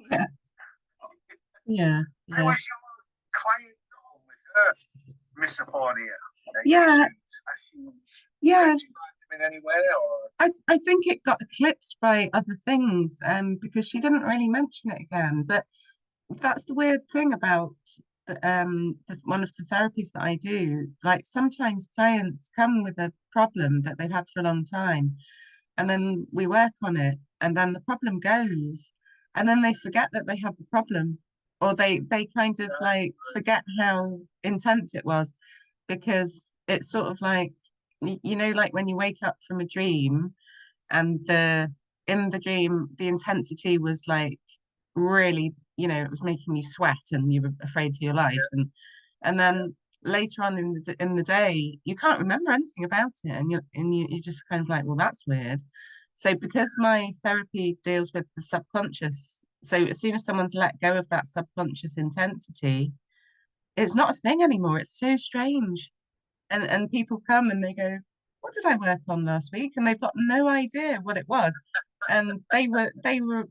Yeah, yeah, How yeah. was your client going with her misophonia Yeah, issues? Has she yeah. rectified them in any way, or I think it got eclipsed by other things, because she didn't really mention it again. But that's the weird thing about one of the therapies that I do. Like sometimes clients come with a problem that they've had for a long time, and then we work on it, and then the problem goes, and then they forget that they had the problem, or they kind of like forget how intense it was, because it's sort of like like when you wake up from a dream and the in the dream the intensity was like really, it was making you sweat and you were afraid for your life, and then later on in the day you can't remember anything about it, and you're just kind of like, well, that's weird. So because my therapy deals with the subconscious, so as soon as someone's let go of that subconscious intensity, it's not a thing anymore. It's so strange. And people come and they go, what did I work on last week? And they've got no idea what it was. And they were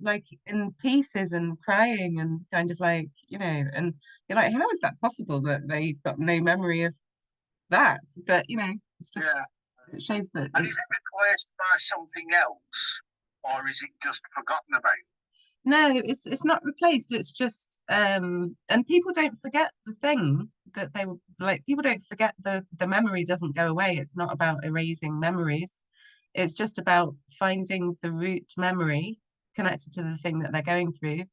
like in pieces and crying and kind of like, and you're like, how is that possible that they've got no memory of that? But it's just, yeah? it shows that And is it's, it replaced by something else, or is it just forgotten about? no, it's not replaced. It's just and people don't forget the thing that they were like, people don't forget the memory doesn't go away. It's not about erasing memories. It's just about finding the root memory connected to the thing that they're going through,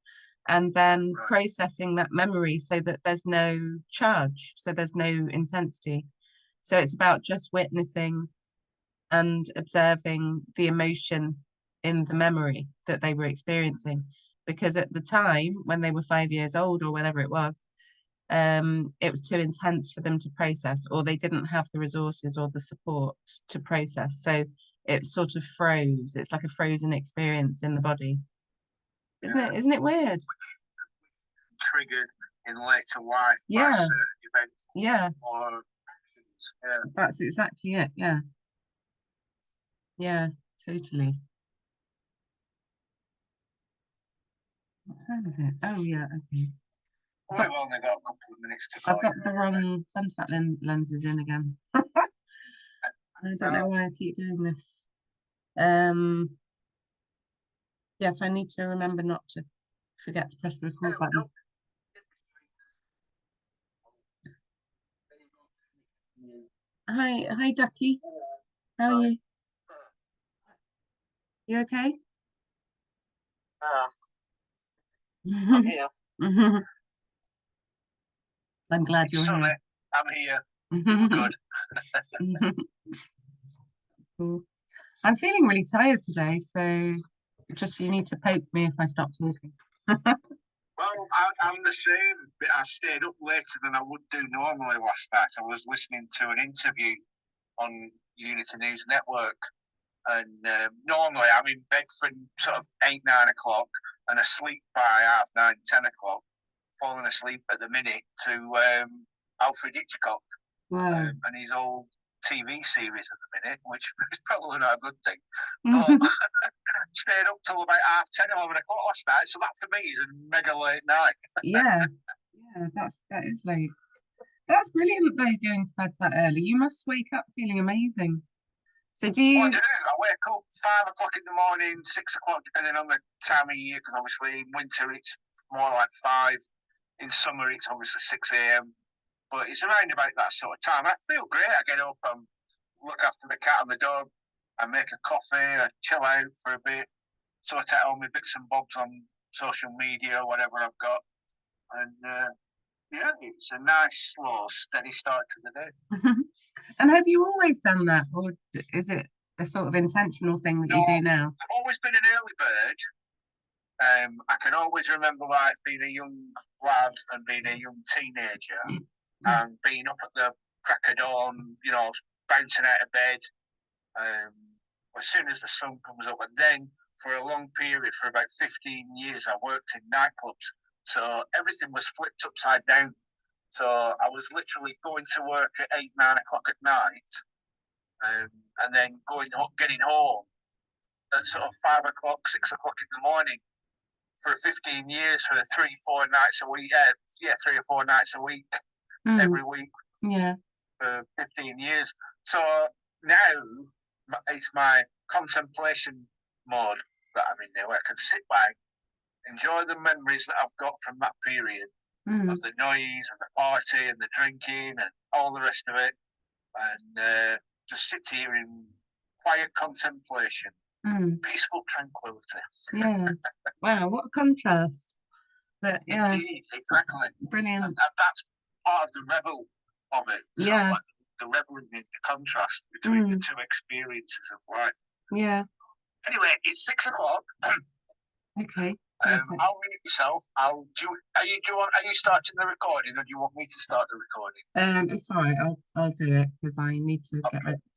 and then Right. processing that memory so that there's no charge, so there's no intensity. So it's about just witnessing and observing the emotion in the memory that they were experiencing. Because at the time, when they were 5 years old or whenever it was too intense for them to process, or they didn't have the resources or the support to process. So it sort of froze. It's like a frozen experience in the body. Isn't Yeah. it? Isn't it weird? Triggered in later life by Yeah, certain events yeah, or actions. Yeah. that's exactly it. Yeah, yeah, totally. What time is it? Oh yeah, okay. I've We've got only got a couple of minutes to I've go. got the wrong contact lenses in again. I don't know why I keep doing this. Um, yes, I need to remember not to forget to press the record button. Hi, Ducky. How are you? You okay? I'm here. I'm glad It's you're sunny. here. I'm here. We're good. Cool. I'm feeling really tired today, so just you need to poke me if I stop talking. Well, I'm the same. I stayed up later than I would do normally last night. I was listening to an interview on Unity News Network, and normally I'm in bed from sort of 8, 9 o'clock and asleep by 9:30, 10 o'clock, falling asleep at the minute to Alfred Hitchcock Wow. and his old TV series at the minute, which is probably not a good thing. But stayed up till about 10:30, 11 o'clock last night, so that for me is a mega late night. Yeah, yeah, that is late. That's brilliant though, going to bed that early. You must wake up feeling amazing. So do Well, I you? do. I wake up 5 o'clock in the morning, 6 o'clock, depending on the time of year. Because obviously in winter it's more like 5. In summer it's obviously 6 a.m. But it's around about that sort of time. I feel great. I get up and look after the cat and the dog. I make a coffee. I chill out for a bit. Sort out all my bits and bobs on social media, whatever I've got, and yeah, it's a nice, slow, steady start to the day. And have you always done that, or is it a sort of intentional thing that No, you do now? I've always been an early bird. I can always remember like being a young lad and being a young teenager and being up at the crack of dawn, bouncing out of bed um, as soon as the sun comes up. And then for a long period, for about 15 years, I worked in nightclubs. So everything was flipped upside down. So I was literally going to work at 8, 9 o'clock at night, and then getting home at sort of 5 o'clock, 6 o'clock in the morning. for 15 years for 3-4 nights a week. 3 or 4 nights a week, every week. Yeah. For 15 years. So now it's my contemplation mode that I'm in now. I can sit back, enjoy the memories that I've got from that period of the noise and the party and the drinking and all the rest of it, and just sit here in quiet contemplation, peaceful tranquility. Yeah. Wow, what a contrast. But yeah. Indeed, exactly. Brilliant. And that's part of the revel of it. So yeah. Like the reveling in the contrast between the two experiences of life. Yeah. Anyway, it's 6 o'clock. Okay. I'll mute myself. Are you starting the recording, or do you want me to start the recording? It's all right. I'll do it because I need to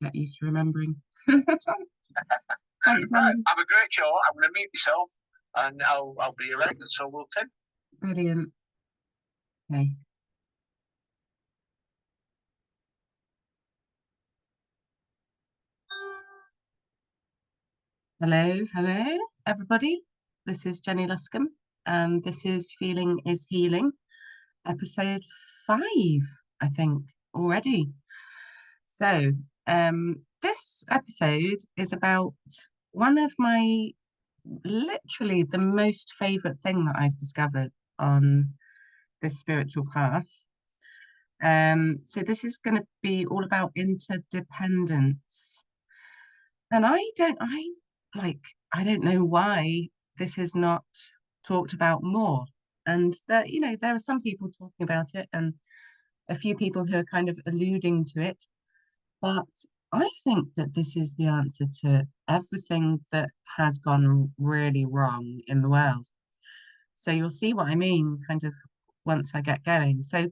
get used to remembering. Thanks, right, have a great show. I'm going to mute myself, and I'll be around, and so will Tim. Brilliant. Okay. Hello, everybody. This is Jenny Luscombe, and this is Feeling is Healing, episode 5, I think, already. So, this episode is about one of my, literally the most favourite thing that I've discovered on this spiritual path. So this is going to be all about interdependence. And I don't know why this is not talked about more. And there are some people talking about it and a few people who are kind of alluding to it. But I think that this is the answer to everything that has gone really wrong in the world. So you'll see what I mean kind of once I get going. So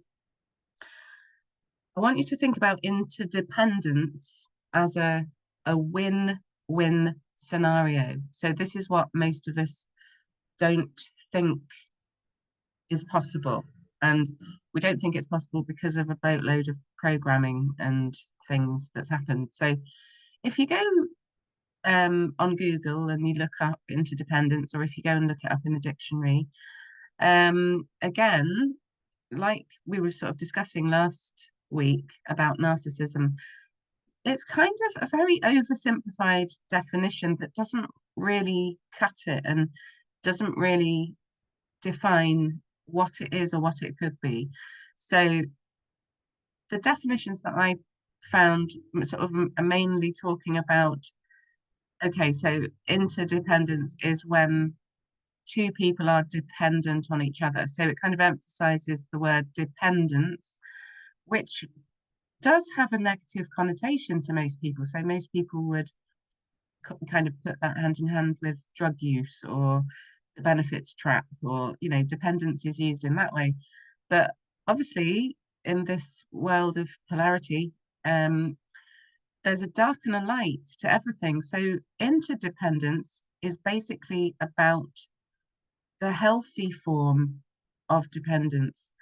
I want you to think about interdependence as a win-win scenario. So this is what most of us don't think is possible. And we don't think it's possible because of a boatload of programming and things that's happened. So if you go on Google and you look up interdependence, or if you go and look it up in the dictionary, again, like we were sort of discussing last week about narcissism, it's kind of a very oversimplified definition that doesn't really cut it and doesn't really define what it is or what it could be. So the definitions that I found sort of are mainly talking about, okay, so interdependence is when two people are dependent on each other. So it kind of emphasizes the word dependence, which does have a negative connotation to most people. So most people would kind of put that hand in hand with drug use or the benefits trap, or dependence is used in that way. But obviously in this world of polarity, there's a dark and a light to everything. So interdependence is basically about the healthy form of dependence.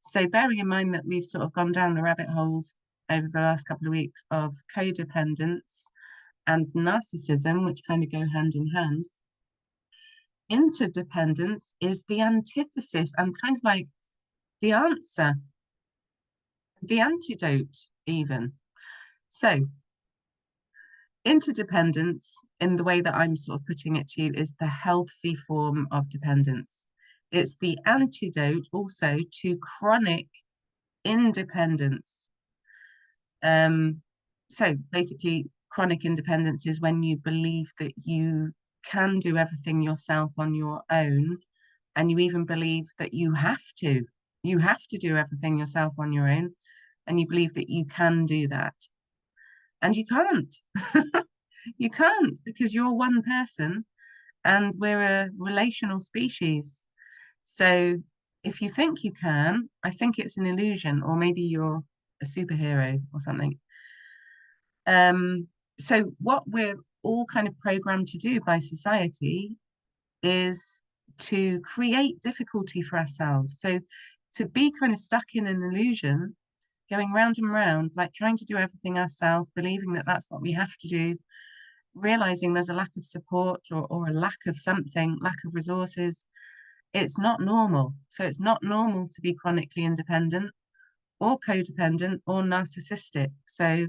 So bearing in mind that we've sort of gone down the rabbit holes over the last couple of weeks of codependence and narcissism, which kind of go hand in hand, interdependence is the antithesis and kind of like the answer, the antidote even. So interdependence, in the way that I'm sort of putting it to you, is the healthy form of dependence. It's the antidote also to chronic independence. So basically, chronic independence is when you believe that you can do everything yourself on your own, and you even believe that you have to. You have to do everything yourself on your own, and you believe that you can do that. And you can't. You can't, because you're one person and we're a relational species. So if you think you can, I think it's an illusion, or maybe you're a superhero or something. So what we're all kind of programmed to do by society is to create difficulty for ourselves. So to be kind of stuck in an illusion, going round and round, like trying to do everything ourselves, believing that that's what we have to do, realizing there's a lack of support or a lack of something, lack of resources, It's not normal. So it's not normal to be chronically independent or codependent or narcissistic. So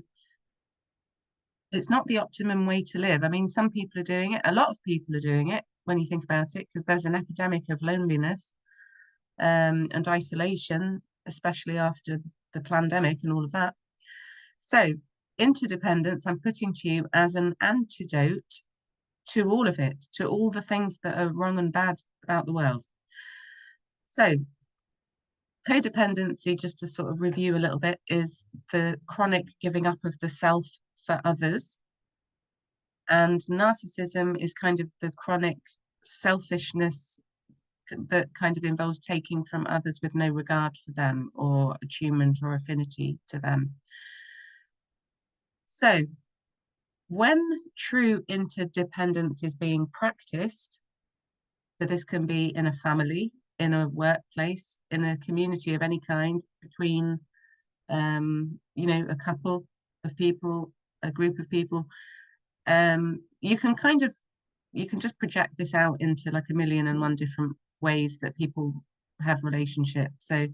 it's not the optimum way to live. I mean, some people are doing it. A lot of people are doing it when you think about it, because there's an epidemic of loneliness and isolation, especially after the pandemic and all of that. So interdependence, I'm putting to you as an antidote to all of it, to all the things that are wrong and bad about the world. So codependency, just to sort of review a little bit, is the chronic giving up of the self for others. And narcissism is kind of the chronic selfishness that kind of involves taking from others with no regard for them or attunement or affinity to them. So when true interdependence is being practiced, so this can be in a family, in a workplace, in a community of any kind, between a couple of people, a group of people, you can just project this out into like 1,000,001 different ways that people have relationships. So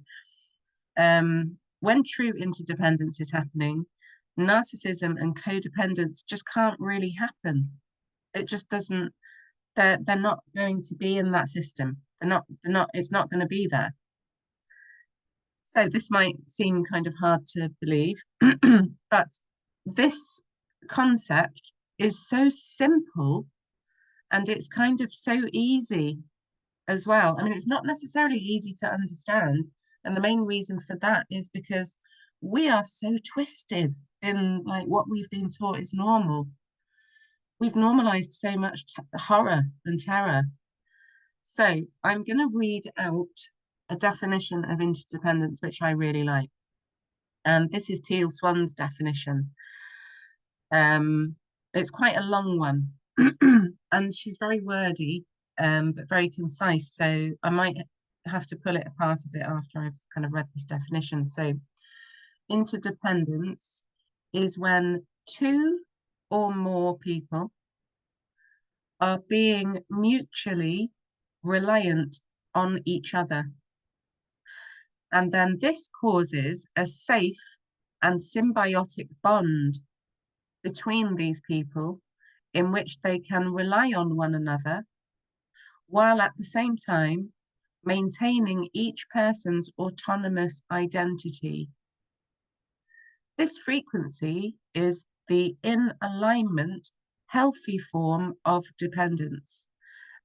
when true interdependence is happening, narcissism and codependence just can't really happen. It just doesn't, they're not going to be in that system. It's not going to be there. So this might seem kind of hard to believe, but this concept is so simple and it's kind of so easy as well. I mean, it's not necessarily easy to understand. And the main reason for that is because we are so twisted in like what we've been taught is normal. We've normalized so much horror and terror. So I'm going to read out a definition of interdependence, which I really like. And this is Teal Swan's definition. It's quite a long one, and she's very wordy, but very concise. So I might have to pull it apart a bit after I've kind of read this definition. So interdependence is when two or more people are being mutually reliant on each other. And then this causes a safe and symbiotic bond between these people in which they can rely on one another, while at the same time maintaining each person's autonomous identity. This frequency is the in alignment, healthy form of dependence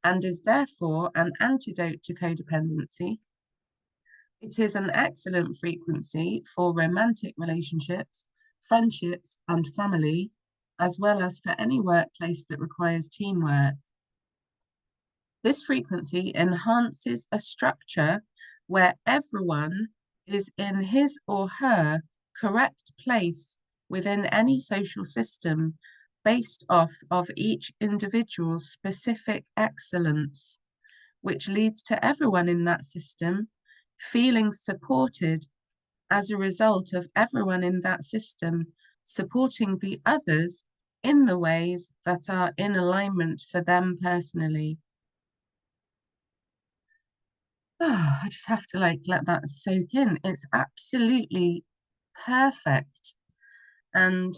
and is therefore an antidote to codependency. It is an excellent frequency for romantic relationships, friendships, and family, as well as for any workplace that requires teamwork. This frequency enhances a structure where everyone is in his or her correct place within any social system based off of each individual's specific excellence, which leads to everyone in that system feeling supported as a result of everyone in that system supporting the others in the ways that are in alignment for them personally. Oh, I just have to like let that soak in. It's absolutely perfect. And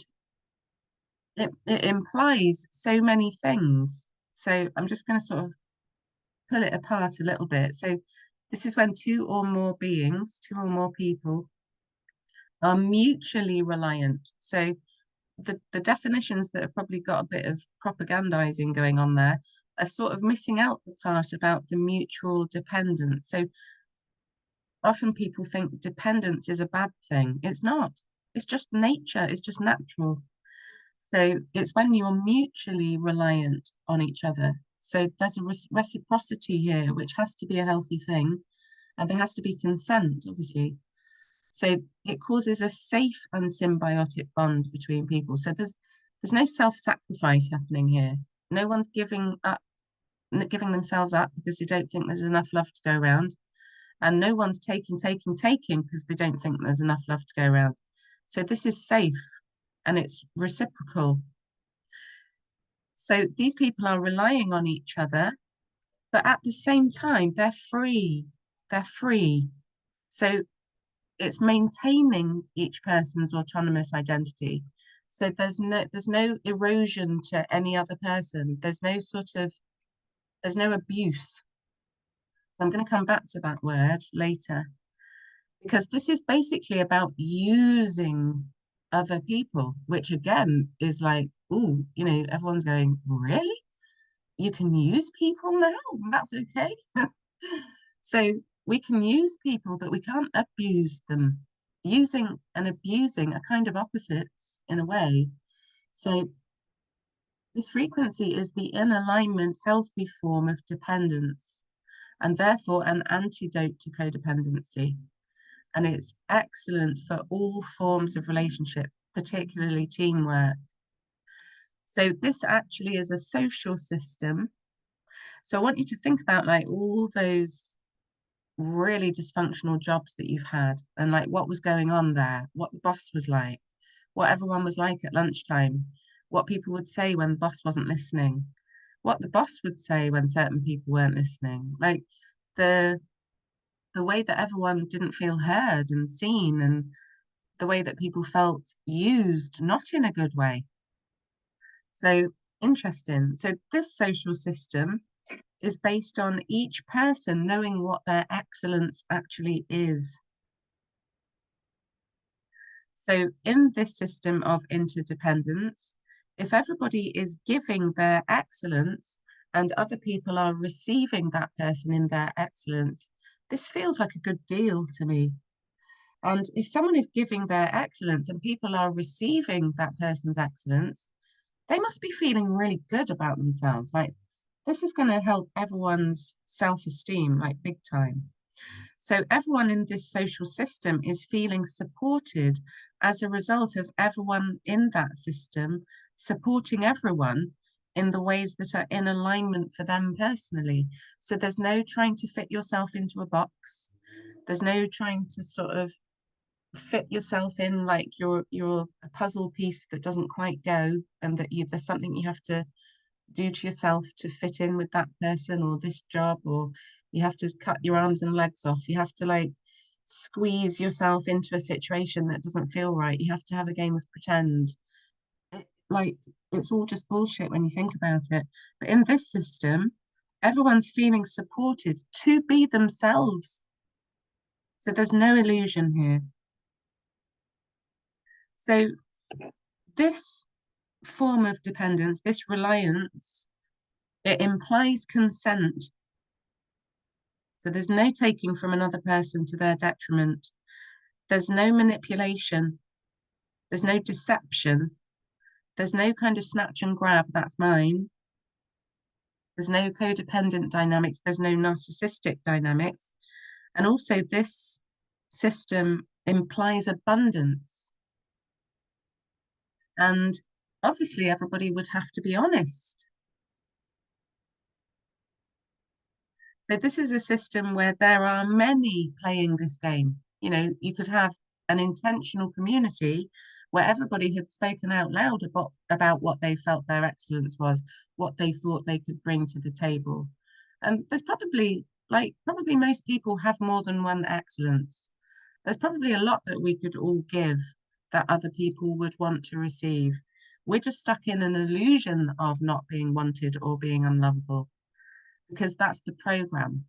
it implies so many things. So I'm just going to sort of pull it apart a little bit. So this is when two or more beings, two or more people are mutually reliant. So the definitions that have probably got a bit of propagandizing going on there are sort of missing out the part about the mutual dependence. So often people think dependence is a bad thing. It's not. It's just nature. It's just natural. So it's when you're mutually reliant on each other. So there's a reciprocity here, which has to be a healthy thing. And there has to be consent, obviously. So it causes a safe and symbiotic bond between people. So there's no self-sacrifice happening here. No one's giving themselves up because they don't think there's enough love to go around. And no one's taking because they don't think there's enough love to go around. So this is safe and it's reciprocal. So these people are relying on each other but at the same time, they're free. They're free. So it's maintaining each person's autonomous identity. So there's no erosion to any other person. There's no abuse. I'm going to come back to that word later, because this is basically about using other people, which again is like, oh, everyone's going, really? You can use people now? That's okay. So we can use people, but we can't abuse them. Using and abusing are kind of opposites in a way. So this frequency is the in alignment, healthy form of dependence, and therefore an antidote to codependency. And it's excellent for all forms of relationship, particularly teamwork. So this actually is a social system. So I want you to think about like all those really dysfunctional jobs that you've had and like what was going on there, what the boss was like, what everyone was like at lunchtime, what people would say when the boss wasn't listening, what the boss would say when certain people weren't listening, like the the way that everyone didn't feel heard and seen, and the way that people felt used, not in a good way. So interesting. So this social system is based on each person knowing what their excellence actually is. So in this system of interdependence, if everybody is giving their excellence and other people are receiving that person in their excellence, this feels like a good deal to me. And if someone is giving their excellence and people are receiving that person's excellence, they must be feeling really good about themselves. Like, this is going to help everyone's self-esteem, like big time. So everyone in this social system is feeling supported as a result of everyone in that system supporting everyone in the ways that are in alignment for them personally. So there's no trying to fit yourself into a box. There's no trying to sort of fit yourself in like you're a puzzle piece that doesn't quite go, and that there's something you have to do to yourself to fit in with that person or this job, or you have to cut your arms and legs off. You have to like squeeze yourself into a situation that doesn't feel right. You have to have a game of pretend. Like, it's all just bullshit when you think about it. But in this system, everyone's feeling supported to be themselves. So there's no illusion here. So this form of dependence, this reliance, it implies consent. So there's no taking from another person to their detriment. There's no manipulation. There's no deception. There's no kind of snatch and grab, that's mine. There's no codependent dynamics. There's no narcissistic dynamics. And also, this system implies abundance. And obviously, everybody would have to be honest. So this is a system where there are many playing this game. You could have an intentional community where everybody had spoken out loud about what they felt their excellence was, what they thought they could bring to the table. And there's probably most people have more than one excellence. There's probably a lot that we could all give that other people would want to receive. We're just stuck in an illusion of not being wanted or being unlovable, because that's the program.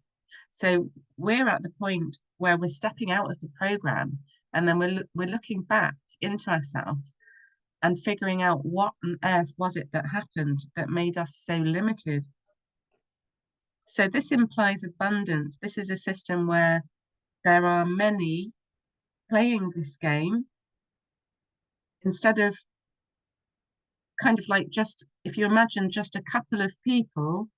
So we're at the point where we're stepping out of the program, and then we're looking back into ourselves and figuring out what on earth was it that happened that made us so limited. So this implies abundance. This is a system where there are many playing this game, instead of kind of like, just if you imagine just a couple of people.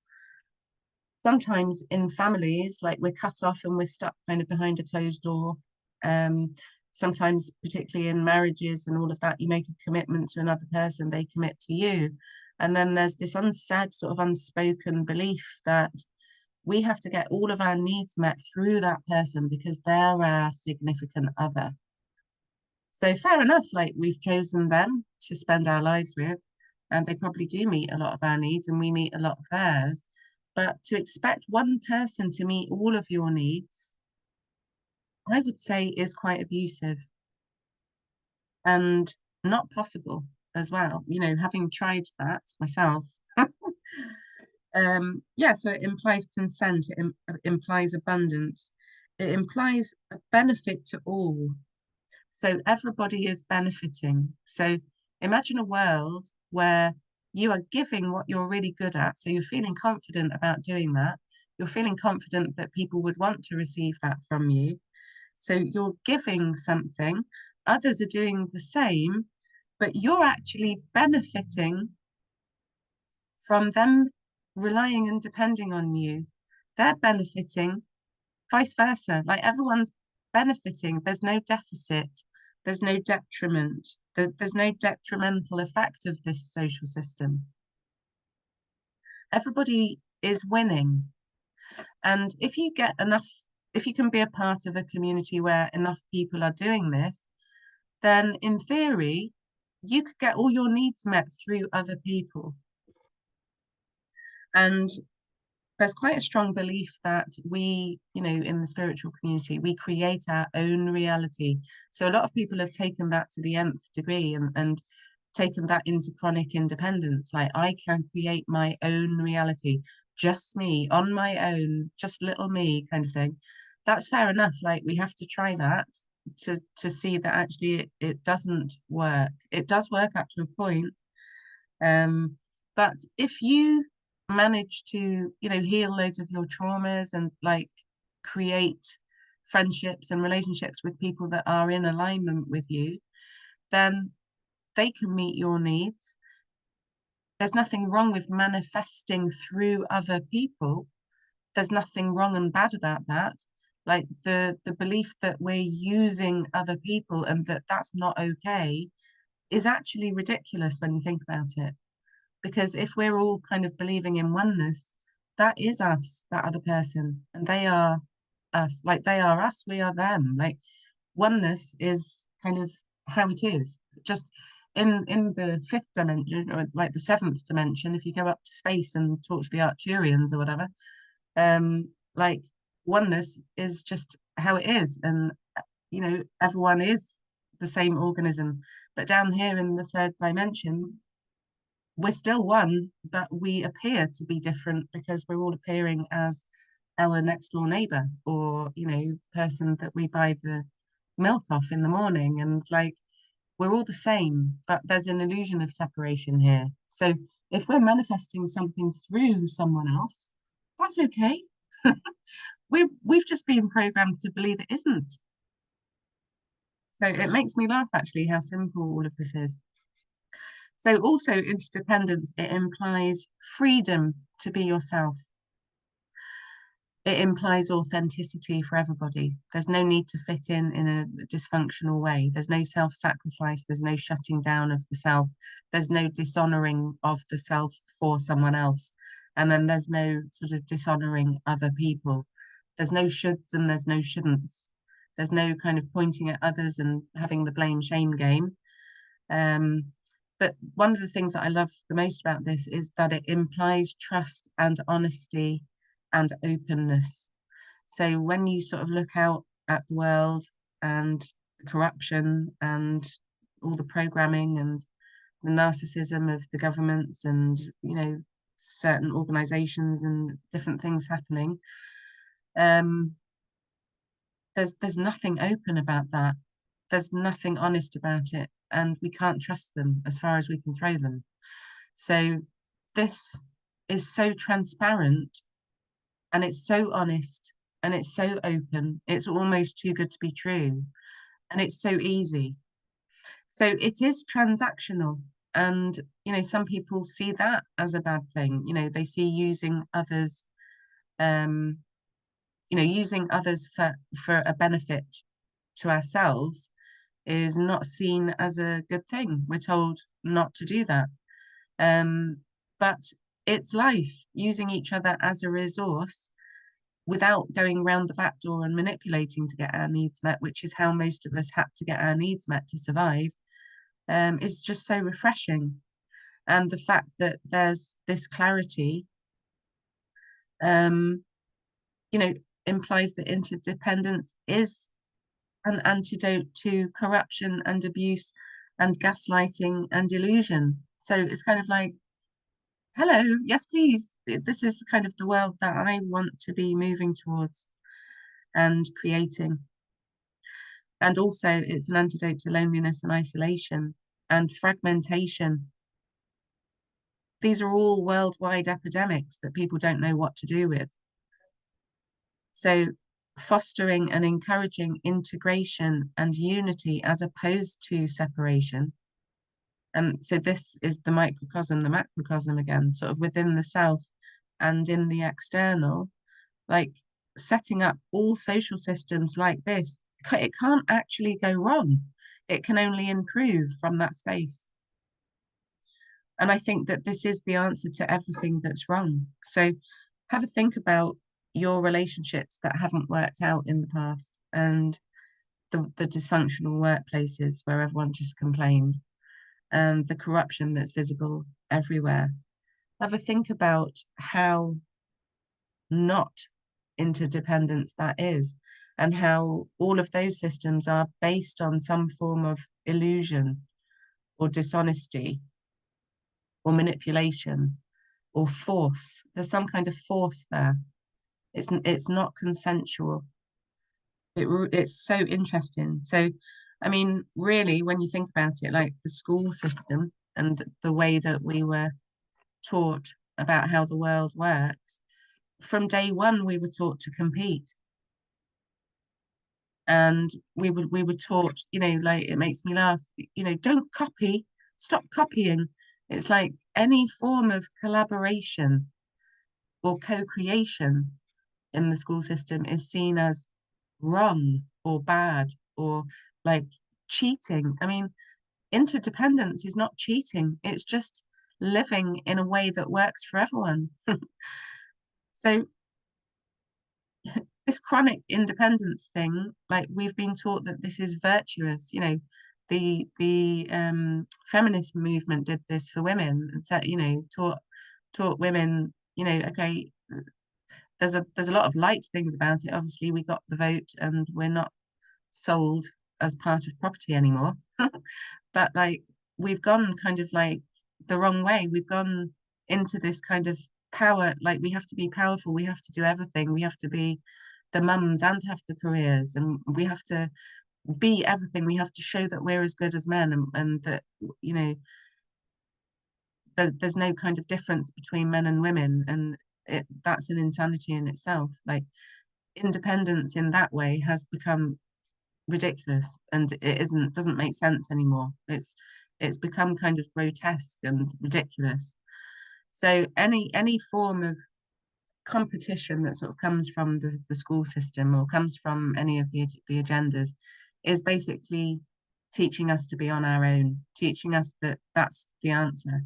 Sometimes in families, like, we're cut off and we're stuck kind of behind a closed door. Um, Sometimes, particularly in marriages and all of that, you make a commitment to another person, they commit to you. And then there's this unsaid, sort of unspoken belief that we have to get all of our needs met through that person because they're our significant other. So fair enough, like, we've chosen them to spend our lives with, and they probably do meet a lot of our needs and we meet a lot of theirs. But to expect one person to meet all of your needs, I would say is quite abusive and not possible as well. You know, having tried that myself. Yeah, so it implies consent, it implies abundance, it implies a benefit to all. So everybody is benefiting. So imagine a world where you are giving what you're really good at. So you're feeling confident about doing that. You're feeling confident that people would want to receive that from you. So you're giving something, others are doing the same, but you're actually benefiting from them relying and depending on you. They're benefiting, vice versa. Like everyone's benefiting. There's no deficit, there's no detriment, there's no detrimental effect of this social system. Everybody is winning. And if you get enough, if you can be a part of a community where enough people are doing this, then in theory, you could get all your needs met through other people. And there's quite a strong belief that we, you know, in the spiritual community, we create our own reality. So a lot of people have taken that to the nth degree and taken that into chronic independence. Like, I can create my own reality, just me on my own, just little me kind of thing. That's fair enough. Like, we have to try that to see that actually it doesn't work. It does work up to a point. But if you manage to, you know, heal loads of your traumas and like create friendships and relationships with people that are in alignment with you, then they can meet your needs. There's nothing wrong with manifesting through other people. There's nothing wrong and bad about that. Like the belief that we're using other people and that that's not okay is actually ridiculous when you think about it. Because if we're all kind of believing in oneness, that is us, that other person, and they are us. Like, they are us, we are them. Like, oneness is kind of how it is. Just in the fifth dimension, or like the seventh dimension, if you go up to space and talk to the Arcturians or whatever, like, oneness is just how it is. And you know, everyone is the same organism. But down here in the third dimension, we're still one, but we appear to be different because we're all appearing as our next door neighbor, or, you know, person that we buy the milk off in the morning. And like, we're all the same, but there's an illusion of separation here. So if we're manifesting something through someone else, that's okay. We've just been programmed to believe it isn't. So it makes me laugh actually how simple all of this is. So also interdependence, it implies freedom to be yourself. It implies authenticity for everybody. There's no need to fit in a dysfunctional way. There's no self-sacrifice. There's no shutting down of the self. There's no dishonoring of the self for someone else. And then there's no sort of dishonoring other people. There's no shoulds and there's no shouldn'ts. There's no kind of pointing at others and having the blame shame game. But one of the things that I love the most about this is that it implies trust and honesty and openness. So when you sort of look out at the world and the corruption and all the programming and the narcissism of the governments and, you know, certain organizations and different things happening, there's nothing open about that. There's nothing honest about it, and we can't trust them as far as we can throw them. So this is so transparent, and it's so honest, and it's so open. It's almost too good to be true, and it's so easy. So it is transactional, and you know, some people see that as a bad thing. You know, they see using others, um, you know, using others for a benefit to ourselves is not seen as a good thing. We're told not to do that. But it's life, using each other as a resource without going round the back door and manipulating to get our needs met, which is how most of us had to get our needs met to survive, is just so refreshing. And the fact that there's this clarity you know, implies that interdependence is an antidote to corruption and abuse and gaslighting and illusion. So it's kind of like, hello, yes, please. This is kind of the world that I want to be moving towards and creating. And also, it's an antidote to loneliness and isolation and fragmentation. These are all worldwide epidemics that people don't know what to do with. So, fostering and encouraging integration and unity as opposed to separation. And so, this is the microcosm, the macrocosm again, sort of within the self and in the external, like setting up all social systems like this. It can't actually go wrong. It can only improve from that space. And I think that this is the answer to everything that's wrong. So have a think about your relationships that haven't worked out in the past and the dysfunctional workplaces where everyone just complained and the corruption that's visible everywhere. Have a think about how not interdependence that is and how all of those systems are based on some form of illusion or dishonesty or manipulation or force. There's some kind of force there. It's not consensual. It's so interesting. So, I mean, really, when you think about it, like the school system and the way that we were taught about how the world works, from day one we were taught to compete. And we were taught, you know, like it makes me laugh, you know, don't copy, stop copying. It's like any form of collaboration or co-creation in the school system is seen as wrong or bad or like cheating. I mean, interdependence is not cheating, it's just living in a way that works for everyone. So this chronic independence thing, like we've been taught that this is virtuous, you know, the feminist movement did this for women and said, you know, taught women, you know, okay, there's a lot of light things about it. Obviously, we got the vote and we're not sold as part of property anymore. But like we've gone kind of like the wrong way. We've gone into this kind of power, like we have to be powerful, we have to do everything, we have to be the mums and have the careers, and we have to be everything. We have to show that we're as good as men, and that, you know, there's no kind of difference between men and women, and that's an insanity in itself. Like independence in that way has become ridiculous, and it doesn't make sense anymore. It's become kind of grotesque and ridiculous. So any form of competition that sort of comes from the school system or comes from any of the agendas is basically teaching us to be on our own, teaching us that that's the answer,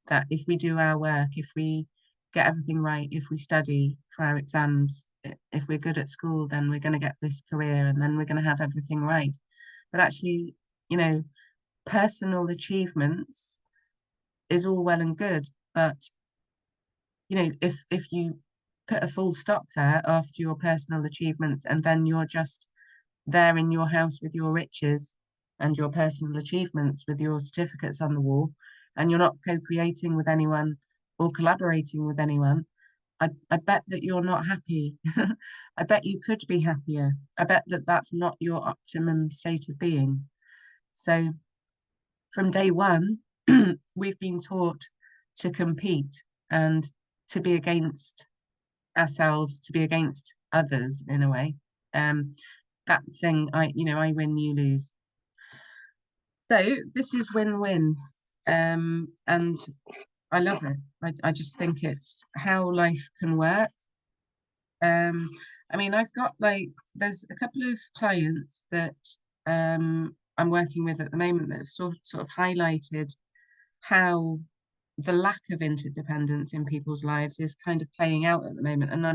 that if we do our work, if we get everything right, if we study for our exams, if we're good at school, then we're going to get this career and then we're going to have everything right. But actually, you know, personal achievements is all well and good, but you know, if you put a full stop there after your personal achievements and then you're just there in your house with your riches and your personal achievements with your certificates on the wall, and you're not co-creating with anyone or collaborating with anyone, I bet that you're not happy. I bet you could be happier. I bet that that's not your optimum state of being. So from day one, we've been taught to compete and to be against ourselves, to be against others in a way. That thing, I win, you lose. So this is win-win. And I love it. I just think it's how life can work. I mean, I've got like, there's a couple of clients that I'm working with at the moment that have sort of highlighted how the lack of interdependence in people's lives is kind of playing out at the moment, and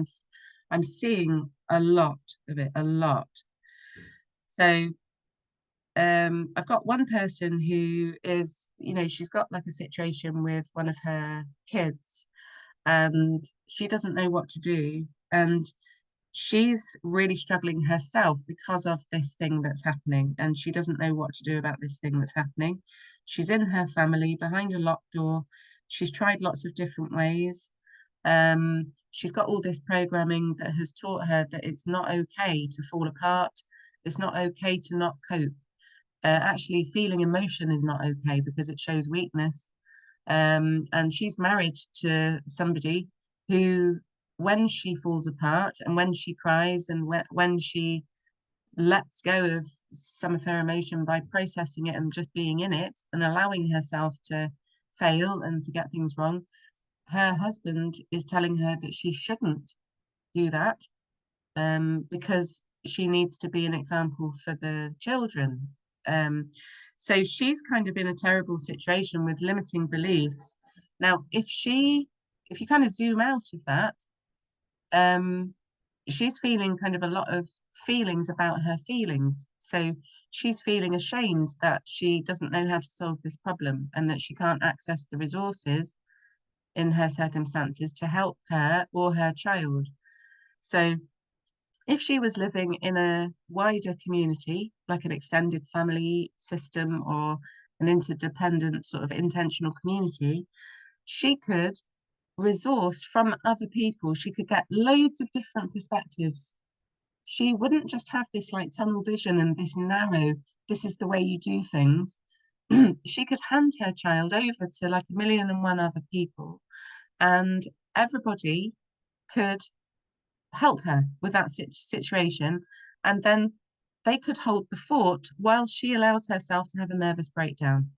I'm seeing a lot of it, a lot. So I've got one person who is, you know, she's got like a situation with one of her kids, and she doesn't know what to do. And she's really struggling herself because of this thing that's happening, and she doesn't know what to do about this thing that's happening. She's in her family behind a locked door. She's tried lots of different ways. She's got all this programming that has taught her that it's not okay to fall apart. It's not okay to not cope. Actually, feeling emotion is not okay because it shows weakness. And she's married to somebody who, when she falls apart and when she cries and when she lets go of some of her emotion by processing it and just being in it and allowing herself to fail and to get things wrong, her husband is telling her that she shouldn't do that, because she needs to be an example for the children. Um, so she's kind of in a terrible situation with limiting beliefs. Now, if you kind of zoom out of that, um, she's feeling kind of a lot of feelings about her feelings. So she's feeling ashamed that she doesn't know how to solve this problem and that she can't access the resources in her circumstances to help her or her child. So if she was living in a wider community, like an extended family system or an interdependent sort of intentional community, she could resource from other people. She could get loads of different perspectives. She wouldn't just have this like tunnel vision and this narrow, this is the way you do things. She could hand her child over to like a million and one other people, and everybody could help her with that situation. And then they could hold the fort while she allows herself to have a nervous breakdown.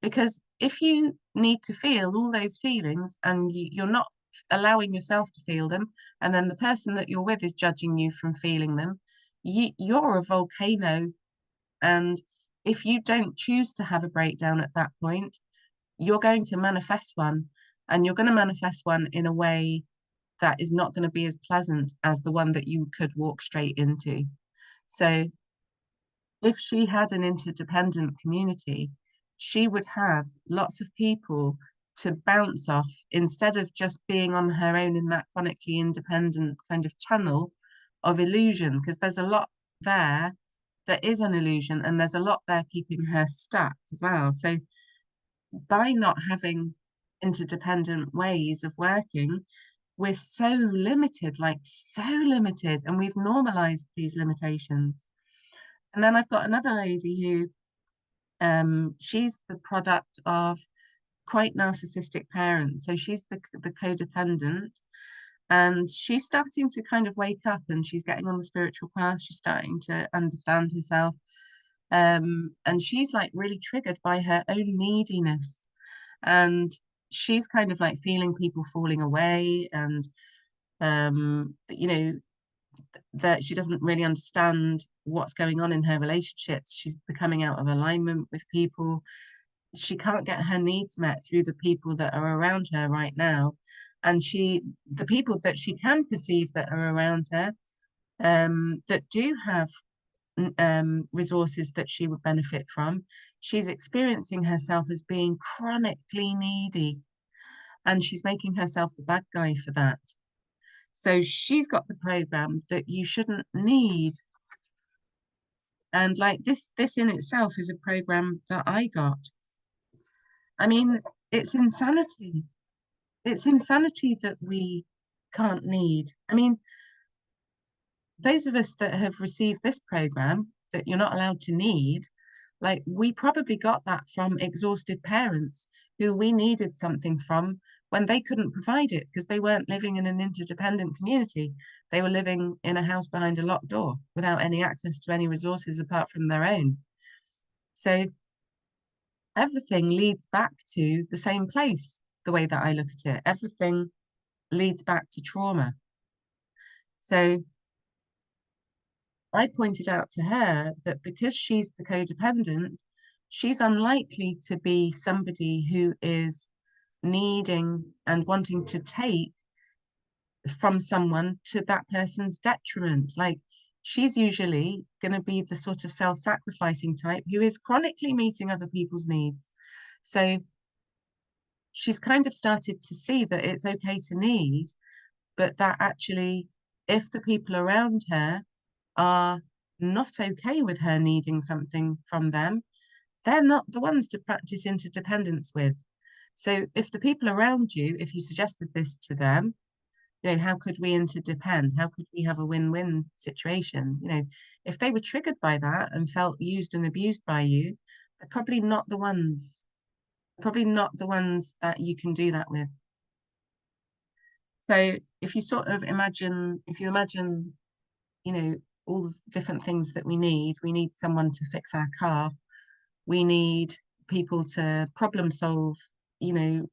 Because if you need to feel all those feelings and you're not allowing yourself to feel them, and then the person that you're with is judging you from feeling them, you're a volcano. And if you don't choose to have a breakdown at that point, you're going to manifest one, and you're going to manifest one in a way that is not going to be as pleasant as the one that you could walk straight into. So if she had an interdependent community, she would have lots of people to bounce off instead of just being on her own in that chronically independent kind of channel of illusion, because there's a lot there that is an illusion, and there's a lot there keeping her stuck as well. So by not having interdependent ways of working, we're so limited, like so limited, and we've normalized these limitations. And then I've got another lady who, she's the product of quite narcissistic parents. So she's the codependent, and she's starting to kind of wake up, and she's getting on the spiritual path. She's starting to understand herself. And she's like really triggered by her own neediness. And she's kind of like feeling people falling away, and you know, that she doesn't really understand what's going on in her relationships. She's becoming out of alignment with people. She can't get her needs met through the people that are around her right now. And the people that she can perceive that are around her, that do have resources that she would benefit from, she's experiencing herself as being chronically needy. And she's making herself the bad guy for that. So she's got the program that you shouldn't need. And like this in itself is a program that I got. I mean, it's insanity. It's insanity that we can't need. I mean, those of us that have received this program that you're not allowed to need, like we probably got that from exhausted parents who we needed something from when they couldn't provide it because they weren't living in an interdependent community. They were living in a house behind a locked door without any access to any resources apart from their own. So everything leads back to the same place, the way that I look at it. Everything leads back to trauma. So I pointed out to her that because she's the codependent, she's unlikely to be somebody who is needing and wanting to take from someone to that person's detriment. Like she's usually going to be the sort of self-sacrificing type who is chronically meeting other people's needs. So she's kind of started to see that it's okay to need, but that actually, if the people around her are not okay with her needing something from them, they're not the ones to practice interdependence with. So if the people around you, if you suggested this to them, how could we interdepend? How could we have a win-win situation? If they were triggered by that and felt used and abused by you, they're probably not the ones that you can do that with. So if you sort of imagine, all the different things that we need someone to fix our car. We need people to problem solve,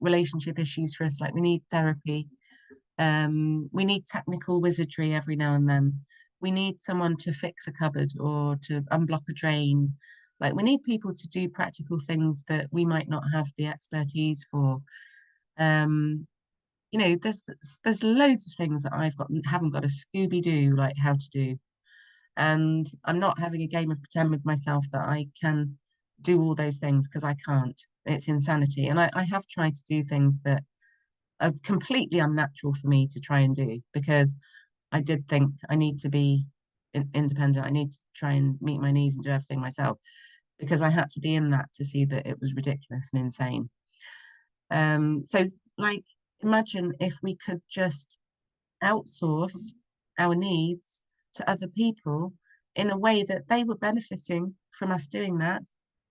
relationship issues for us. Like we need therapy. We need technical wizardry every now and then. We need someone to fix a cupboard or to unblock a drain. Like we need people to do practical things that we might not have the expertise for. Um, there's loads of things that haven't got a Scooby-Doo like how to do. And I'm not having a game of pretend with myself that I can do all those things, because I can't. It's insanity. And I have tried to do things that are completely unnatural for me to try and do, because I did think I need to be independent. I need to try and meet my needs and do everything myself, because I had to be in that to see that it was ridiculous and insane. So like, imagine if we could just outsource our needs to other people in a way that they were benefiting from us doing that,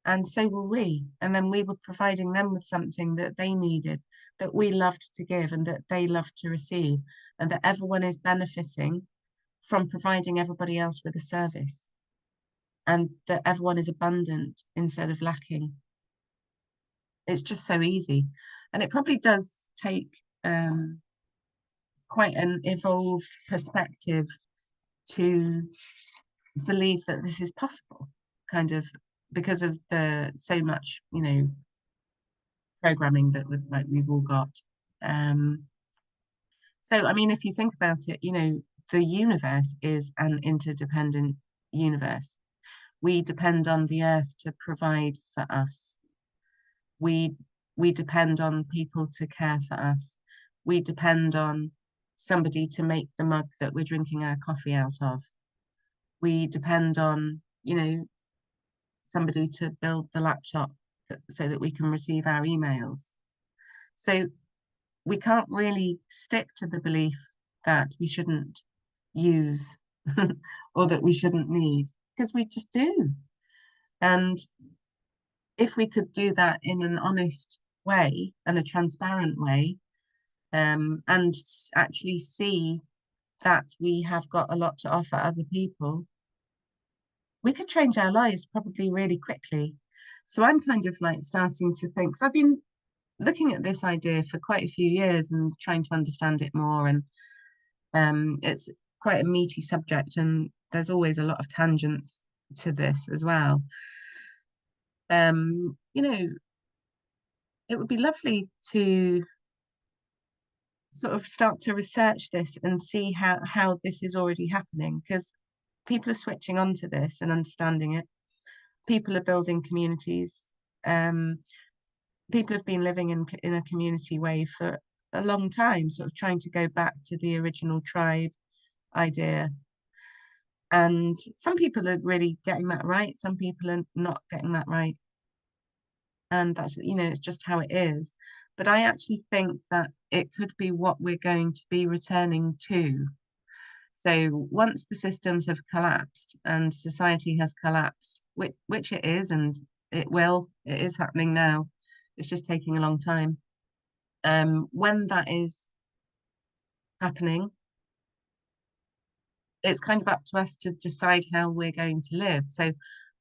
and so were we. And then we were providing them with something that they needed, that we loved to give, and that they loved to receive, and that everyone is benefiting from providing everybody else with a service, and that everyone is abundant instead of lacking. It's just so easy. And it probably does take quite an evolved perspective to believe that this is possible, kind of, because of the so much, programming that we've all got. So, I mean, if you think about it, the universe is an interdependent universe. We depend on the earth to provide for us. We we depend on people to care for us. We depend on somebody to make the mug that we're drinking our coffee out of. We depend on, somebody to build the laptop so that we can receive our emails. So we can't really stick to the belief that we shouldn't use or that we shouldn't need, because we just do. And if we could do that in an honest way and a transparent way, and actually see that we have got a lot to offer other people, we could change our lives probably really quickly. So I'm kind of like starting to think, because I've been looking at this idea for quite a few years and trying to understand it more. And it's quite a meaty subject, and there's always a lot of tangents to this as well. It would be lovely to sort of start to research this and see how this is already happening, because people are switching onto this and understanding it. People are building communities. People have been living in a community way for a long time, sort of trying to go back to the original tribe idea. And some people are really getting that right. Some people are not getting that right. And that's, it's just how it is. But I actually think that it could be what we're going to be returning to. So once the systems have collapsed and society has collapsed, which it is, and it is happening now. It's just taking a long time. When that is happening, it's kind of up to us to decide how we're going to live. So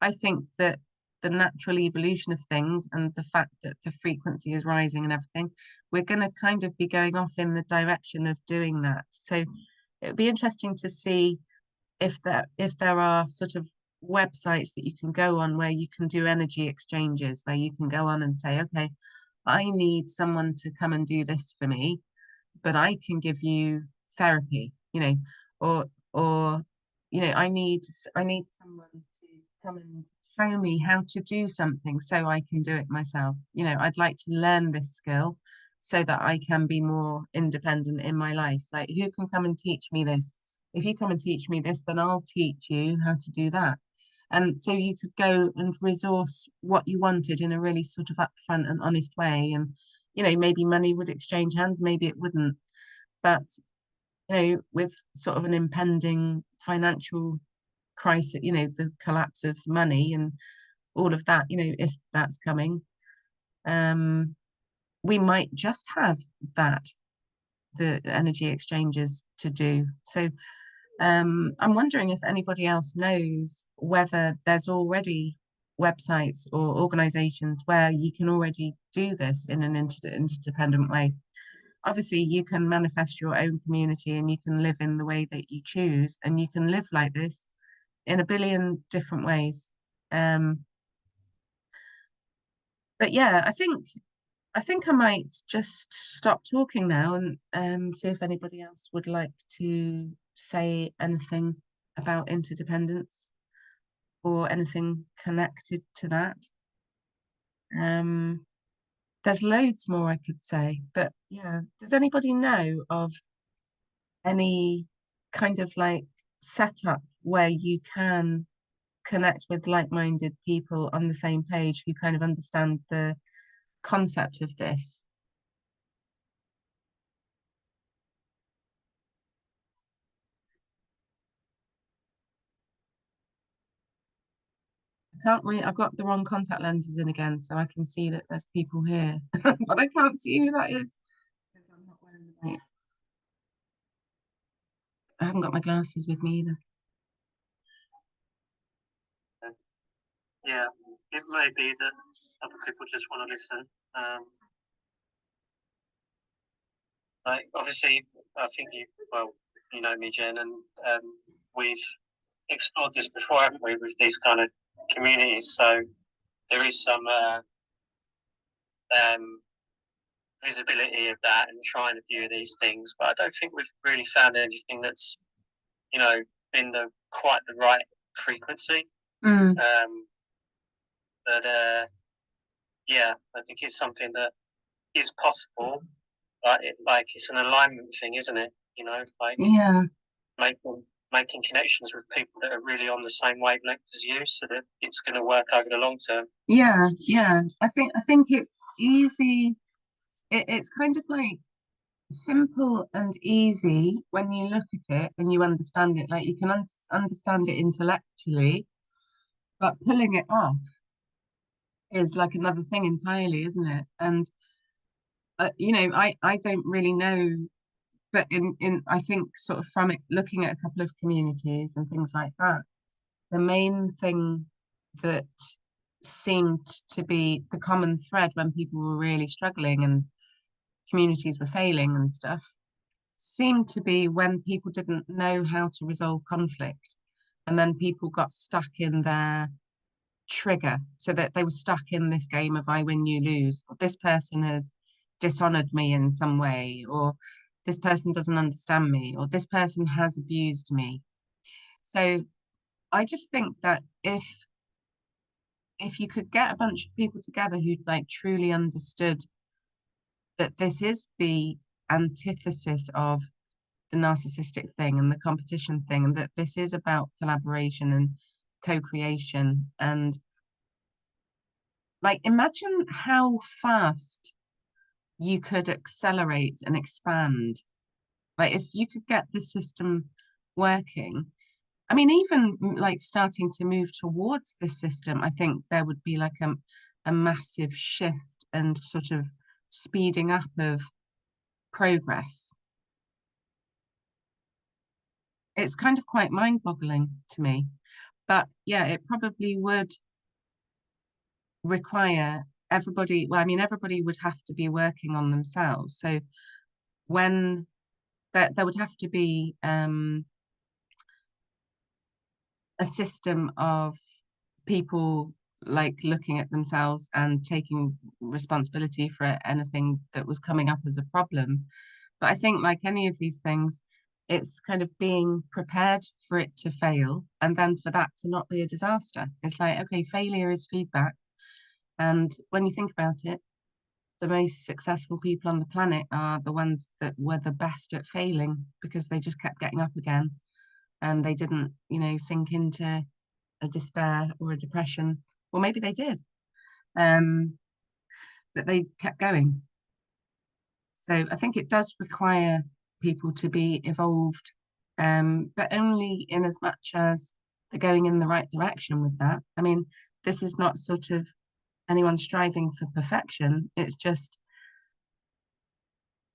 I think that the natural evolution of things and the fact that the frequency is rising and everything, we're going to kind of be going off in the direction of doing that. So it would be interesting to see if there are sort of websites that you can go on where you can do energy exchanges, where you can go on and say, okay, I need someone to come and do this for me, but I can give you therapy, or I need someone to come and show me how to do something so I can do it myself. I'd like to learn this skill so that I can be more independent in my life. Like, who can come and teach me this? If you come and teach me this, then I'll teach you how to do that. And so you could go and resource what you wanted in a really sort of upfront and honest way. And, maybe money would exchange hands, maybe it wouldn't. But, with sort of an impending financial crisis, the collapse of money and all of that, if that's coming, we might just have that, the energy exchanges to do. So I'm wondering if anybody else knows whether there's already websites or organizations where you can already do this in an interdependent way. Obviously, you can manifest your own community and you can live in the way that you choose, and you can live like this in a billion different ways. But yeah, I think I might just stop talking now and see if anybody else would like to say anything about interdependence or anything connected to that. There's loads more I could say, but yeah, does anybody know of any kind of like setup where you can connect with like-minded people on the same page who kind of understand the concept of this? Can't really, I've got the wrong contact lenses in again, so I can see that there's people here, but I can't see who that is because I'm not wearing the right. I haven't got my glasses with me either. Yeah, it may be that other people just want to listen. Like, obviously, I think you know me, Jen, and we've explored this before, haven't we, with these kind of communities? So there is some visibility of that and trying to view these things, but I don't think we've really found anything that's, been quite the right frequency. But yeah, I think it's something that is possible, but it's an alignment thing, isn't it? Yeah, making connections with people that are really on the same wavelength as you, so that it's going to work over the long term. yeah. I think it's easy. It's kind of like simple and easy when you look at it and you understand it. Like, you can understand it intellectually, but pulling it off is like another thing entirely, isn't it? And I don't really know, but in I think sort of from it, looking at a couple of communities and things like that, the main thing that seemed to be the common thread when people were really struggling and communities were failing and stuff seemed to be when people didn't know how to resolve conflict, and then people got stuck in their trigger, so that they were stuck in this game of I win, you lose, or this person has dishonored me in some way, or this person doesn't understand me, or this person has abused me. So I just think that if you could get a bunch of people together who like truly understood that this is the antithesis of the narcissistic thing and the competition thing, and that this is about collaboration and co-creation, and like, imagine how fast you could accelerate and expand. Like, if you could get the system working, I mean, even like starting to move towards this system, I think there would be like a massive shift and sort of speeding up of progress. It's kind of quite mind-boggling to me. But yeah, it probably would require everybody, well, I mean, everybody would have to be working on themselves. So when there would have to be a system of people like looking at themselves and taking responsibility for anything that was coming up as a problem. But I think, like any of these things, it's kind of being prepared for it to fail and then for that to not be a disaster. It's like, okay, failure is feedback. And when you think about it, the most successful people on the planet are the ones that were the best at failing, because they just kept getting up again, and they didn't, you know, sink into a despair or a depression. Or maybe they did, but they kept going. So I think it does require people to be evolved, but only in as much as they're going in the right direction with that. I mean, this is not sort of anyone striving for perfection. It's just,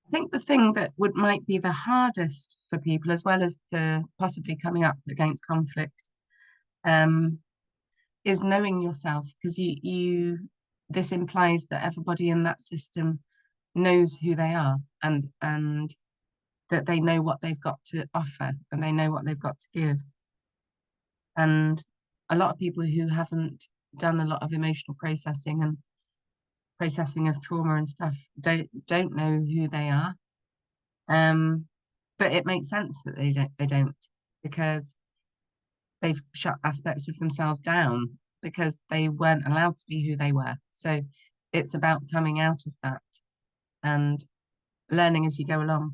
I think the thing that might be the hardest for people, as well as the possibly coming up against conflict, is knowing yourself, because this implies that everybody in that system knows who they are, and that they know what they've got to offer, and they know what they've got to give. And a lot of people who haven't done a lot of emotional processing and processing of trauma and stuff don't know who they are. But it makes sense that they don't, because they've shut aspects of themselves down because they weren't allowed to be who they were. So it's about coming out of that and learning as you go along.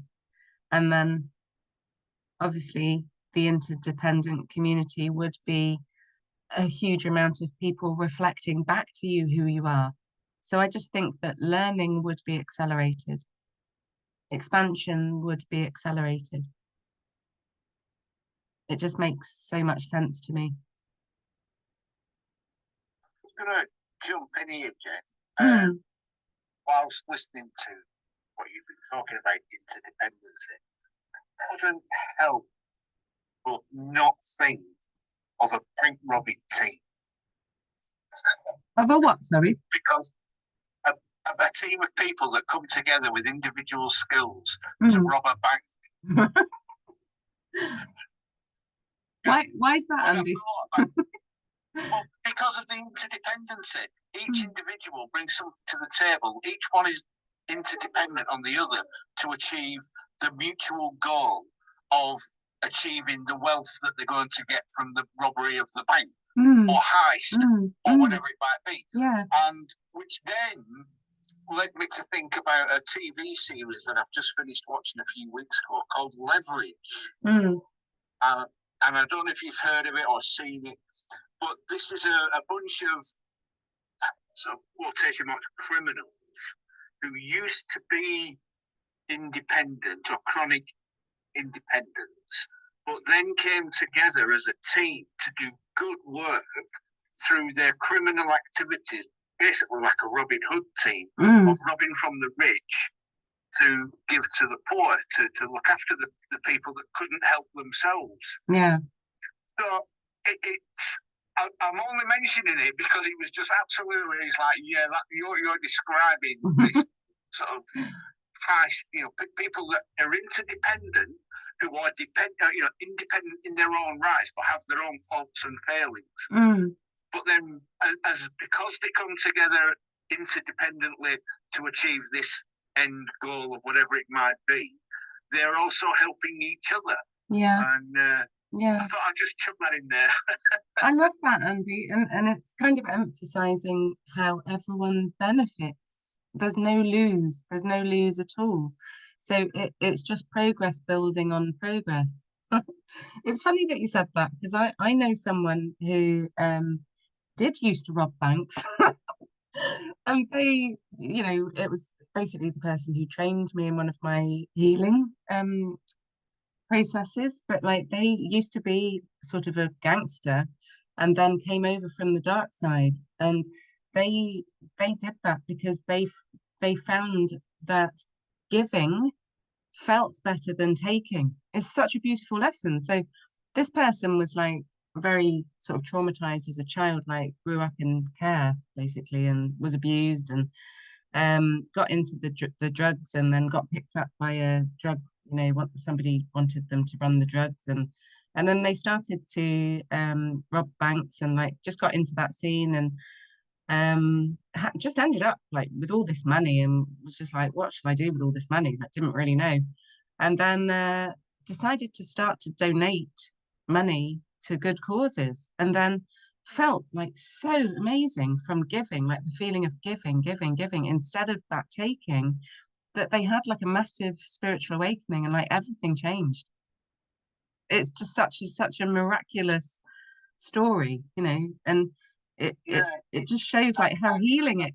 And then obviously the interdependent community would be a huge amount of people reflecting back to you who you are. So I just think that learning would be accelerated. Expansion would be accelerated. It just makes so much sense to me. I'm going to jump in here, Jen. Whilst listening to what you've been talking about, interdependence, I couldn't help but not think of a bank robbing team. Of a what, sorry? Because a team of people that come together with individual skills to rob a bank. Why is that, Andy? Well, because of the interdependency. Each individual brings something to the table. Each one is interdependent on the other to achieve the mutual goal of achieving the wealth that they're going to get from the robbery of the bank or heist or whatever it might be. Yeah. And which then led me to think about a TV series that I've just finished watching a few weeks ago called Leverage. And I don't know if you've heard of it or seen it, but this is a bunch of, so quotation marks, criminals who used to be independent or chronic independence, but then came together as a team to do good work through their criminal activities, basically like a Robin Hood team of robbing from the rich to give to the poor, to look after the people that couldn't help themselves. Yeah. So I'm only mentioning it because it was just absolutely, it's like, yeah, that you're describing this sort of heist, people that are interdependent, who are independent in their own rights, but have their own faults and failings. But then, because they come together interdependently to achieve this end goal of whatever it might be, they're also helping each other. Yeah. And yeah, I thought I'd just chuck that in there. I love that, Andy, and it's kind of emphasizing how everyone benefits. There's no lose. There's no lose at all. So it's just progress building on progress. It's funny that you said that, because I know someone who did used to rob banks. And they, it was basically the person who trained me in one of my healing processes, but like they used to be sort of a gangster and then came over from the dark side, and they did that because they found that giving felt better than taking. It's such a beautiful lesson. So this person was like very sort of traumatized as a child, like grew up in care basically and was abused, and got into the drugs, and then got picked up by a drug, somebody wanted them to run the drugs, and then they started to rob banks, and like just got into that scene, and just ended up like with all this money, and was just like, what should I do with all this money? I didn't really know. And then decided to start to donate money to good causes, and then felt like so amazing from giving, like the feeling of giving, instead of that taking, that they had like a massive spiritual awakening and like everything changed. It's just such a miraculous story, you know, and it just shows like how healing As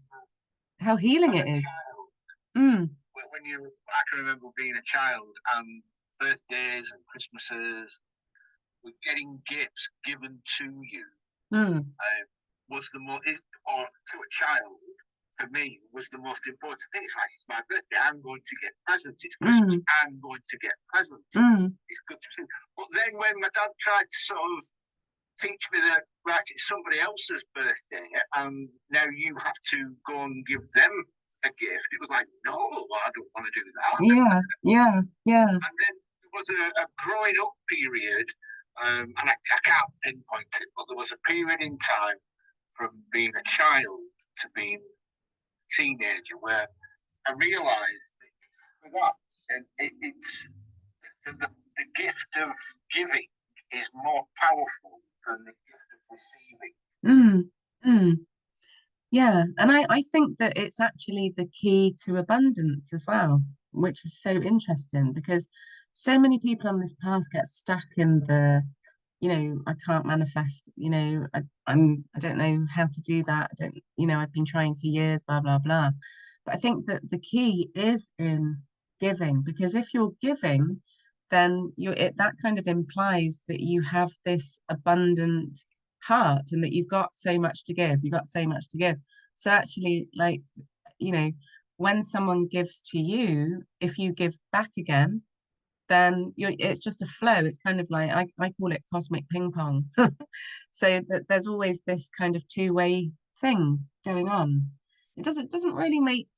it a is. child, Mm, I can remember being a child and birthdays and Christmases, were getting gifts given to you. mm, Was the most, or to a child, for me, was the most important thing. It's like, it's my birthday, I'm going to get presents. It's Christmas, I'm going to get presents. It's good to see. But then when my dad tried to sort of teach me that, right, it's somebody else's birthday, and now you have to go and give them a gift, it was like, no, I don't want to do that. yeah. And then there was a growing up period, and I can't pinpoint it, but there was a period in time from being a child to being a teenager where I realised that it's the gift of giving is more powerful than the gift of receiving. Yeah, and I think that it's actually the key to abundance as well, which is so interesting because so many people on this path get stuck in the, you know, I can't manifest, you know, I don't know how to do that. I don't, you know, I've been trying for years, blah, blah, blah. But I think that the key is in giving, because if you're giving, then that kind of implies that you have this abundant heart and that you've got so much to give. You've got so much to give. So actually, like, you know, when someone gives to you, if you give back again, then it's just a flow. It's kind of like I call it cosmic ping pong. So that there's always this kind of two-way thing going on. It doesn't really make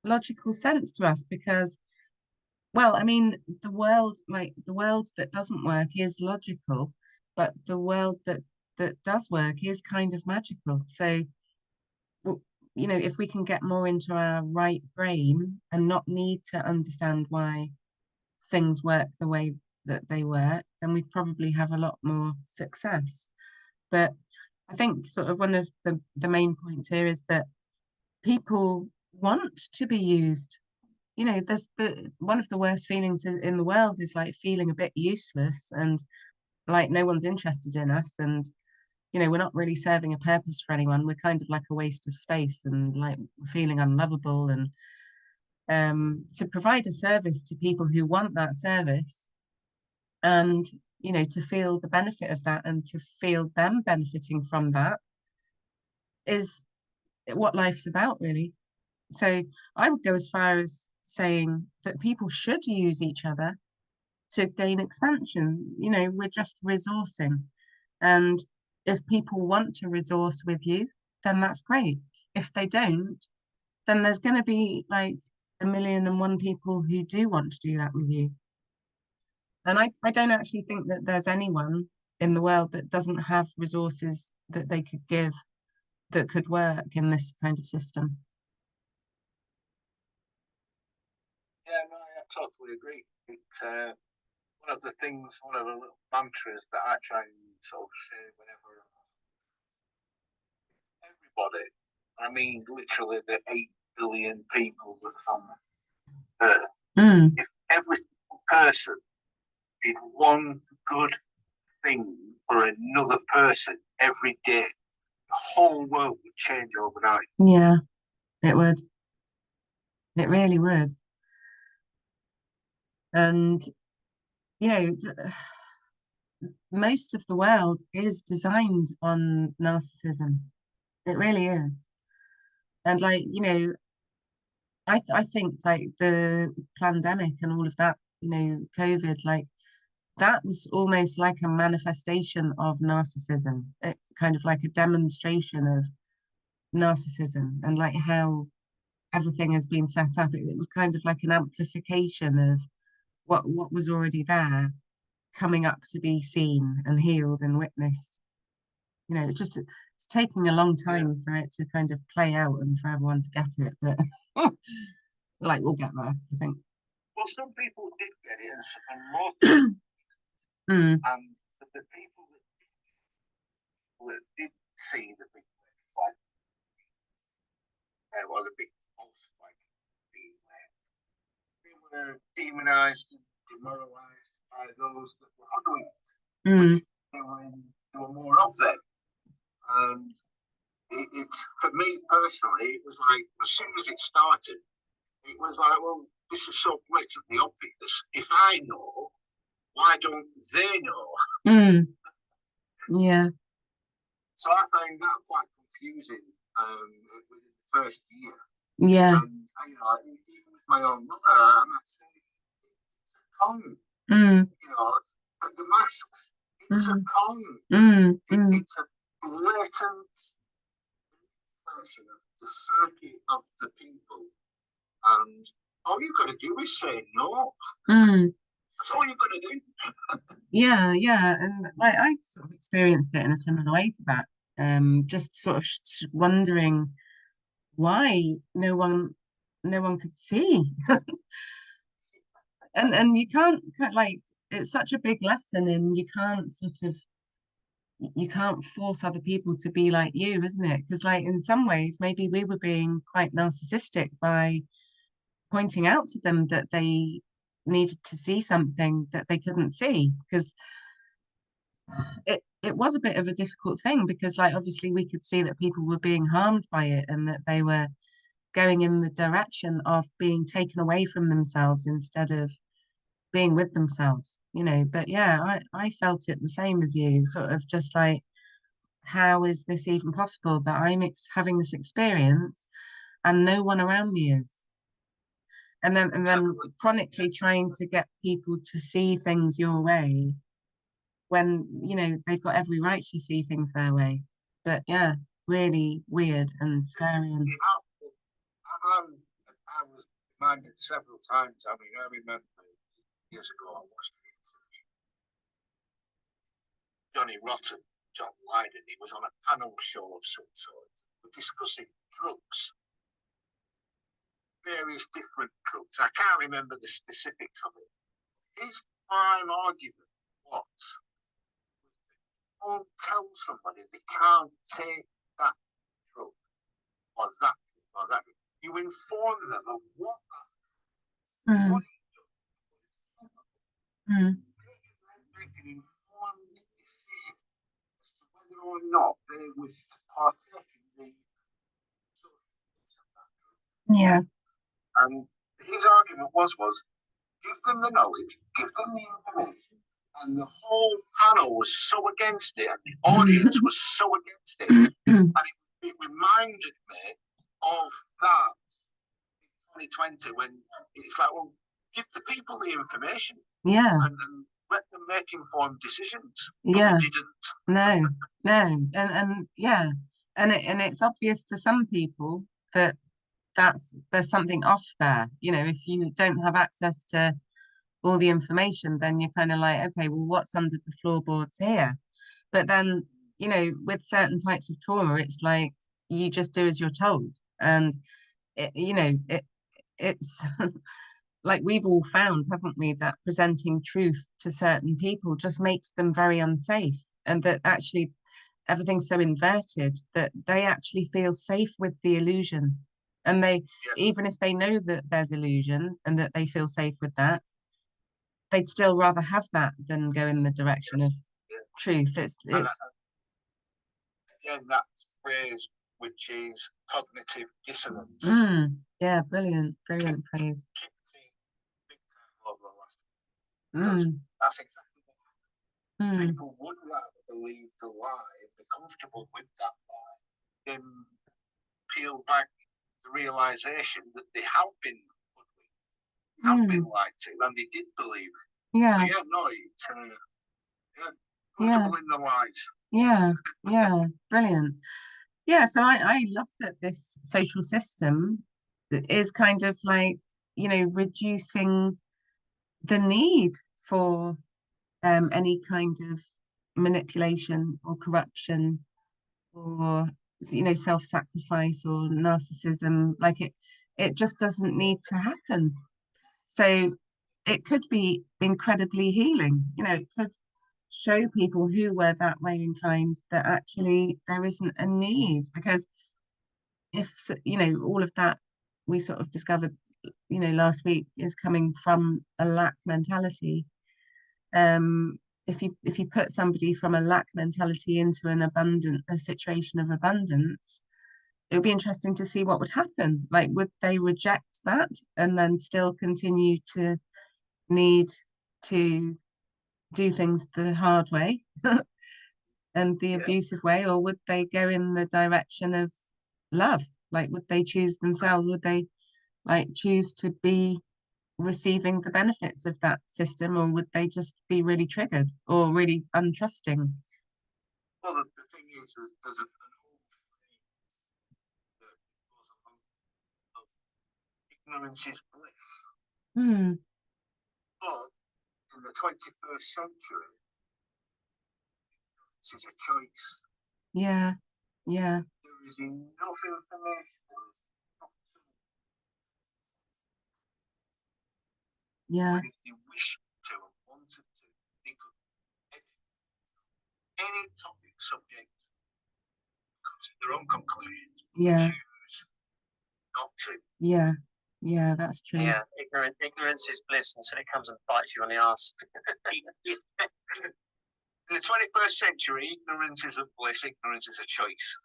logical sense to us because, well, I mean, the world that doesn't work is logical, but the world that does work is kind of magical. So, you know, if we can get more into our right brain and not need to understand why things work the way that they work, then we probably have a lot more success. But I think sort of one of the main points here is that people want to be used. You know, one of the worst feelings in the world is like feeling a bit useless and like no one's interested in us, and you know, we're not really serving a purpose for anyone. We're kind of like a waste of space and like feeling unlovable. And to provide a service to people who want that service, and you know, to feel the benefit of that and to feel them benefiting from that is what life's about, really. So I would go as far as saying that people should use each other to gain expansion. You know, we're just resourcing. And if people want to resource with you, then that's great. If they don't, then there's going to be like a million and one people who do want to do that with you. And I don't actually think that there's anyone in the world that doesn't have resources that they could give that could work in this kind of system. Yeah, no, I totally agree. It's one of the things, one of the little mantras that I try and sort of say whenever everybody, I mean literally the 8 billion people that's on Earth, if every person did one good thing for another person every day, the whole world would change overnight. Yeah, it would. It really would. And, you know, most of the world is designed on narcissism. It really is. And like, you know, I think like the pandemic and all of that, you know, COVID, like that was almost like a manifestation of narcissism, kind of like a demonstration of narcissism and like how everything has been set up. It was kind of like an amplification of what was already there, coming up to be seen and healed and witnessed. You know, it's taking a long time for it to kind of play out and for everyone to get it, but like we'll get there, I think. Well, some people did get it, and most people, and the people that did see the big red flag or the big false flag being there. They were demonized and demoralized by those that were hoodwinked, which there were more of them. And it's for me personally, it was like as soon as it started, it was like, well, this is so blatantly obvious. If I know, why don't they know? Yeah. So I find that quite confusing within the first year. Yeah. And you know, even with my own mother, I'm not saying it's a con. You know, and the masks, it's a con. It's a blatant manipulation of the psyche of the people. And all you've got to do is say no. That's all you've got to do. Yeah, and like I sort of experienced it in a similar way to that. Just sort of wondering why no one could see. and you can't like, it's such a big lesson, and you can't force other people to be like you, isn't it? Because like in some ways maybe we were being quite narcissistic by pointing out to them that they needed to see something that they couldn't see, because it was a bit of a difficult thing, because like obviously we could see that people were being harmed by it, and that they were going in the direction of being taken away from themselves instead of being with themselves, you know. But yeah, I felt it the same as you, sort of just like, how is this even possible that I'm having this experience and no one around me is? And then chronically trying to get people to see things your way, when you know they've got every right to see things their way. But yeah, really weird and scary. And I was reminded several times. I mean, I remember years ago I watched Johnny Rotten, John Lydon. He was on a panel show of some sort, discussing drugs, various different drugs. I can't remember the specifics of it. His prime argument was, don't tell somebody they can't take that drug or that drug or that drug. You inform them of what that what it does. They can informed decision as to whether or not they wish to partake in the social of that drug. yeah. And his argument was give them the knowledge, give them the information, and the whole panel was so against it, and the audience was so against it. And it reminded me of that in 2020, when it's like, well, give the people the information. Yeah. And let them make informed decisions. But Yeah. they didn't. No. And yeah. And it's obvious to some people that there's something off there. You know, if you don't have access to all the information, then you're kind of like, okay, well, what's under the floorboards here? But then, you know, with certain types of trauma, it's like you just do as you're told. And it's like we've all found, haven't we, that presenting truth to certain people just makes them very unsafe, and that actually everything's so inverted that they actually feel safe with the illusion. And they, even if they know that there's illusion and that they feel safe with that, they'd still rather have that than go in the direction of truth. It's again, that phrase, which is cognitive dissonance. Yeah, brilliant phrase. Keep seeing big time over the last, because that's exactly what happened. People would rather believe the lie and be comfortable with that lie than peel back the realization that they have been lied to, and they did believe it. Yeah. So it's comfortable in the lies. Yeah, brilliant. Yeah, so I love that this social system is kind of like, you know, reducing the need for any kind of manipulation or corruption or, you know, self-sacrifice or narcissism. Like it just doesn't need to happen. So it could be incredibly healing. You know, show people who were that way inclined that actually there isn't a need, because if all of that we sort of discovered last week is coming from a lack mentality. If you put somebody from a lack mentality into a situation of abundance, it would be interesting to see what would happen. Like, would they reject that and then still continue to need to do things the hard way and the abusive way, or would they go in the direction of love? Like, would they choose themselves? Would they like choose to be receiving the benefits of that system, or would they just be really triggered or really untrusting? Well, the thing is, there's an old saying that goes along of ignorance is bliss. But in the 21st century, this is a choice. Yeah. There is enough information. Yeah. And if they wish to and wanted to, they could edit any topic, subject, come to their own conclusions. Yeah. Choose not to. Yeah, that's true. Yeah, ignorance is bliss until it comes and bites you on the arse. In the 21st century, ignorance isn't bliss, ignorance is a choice.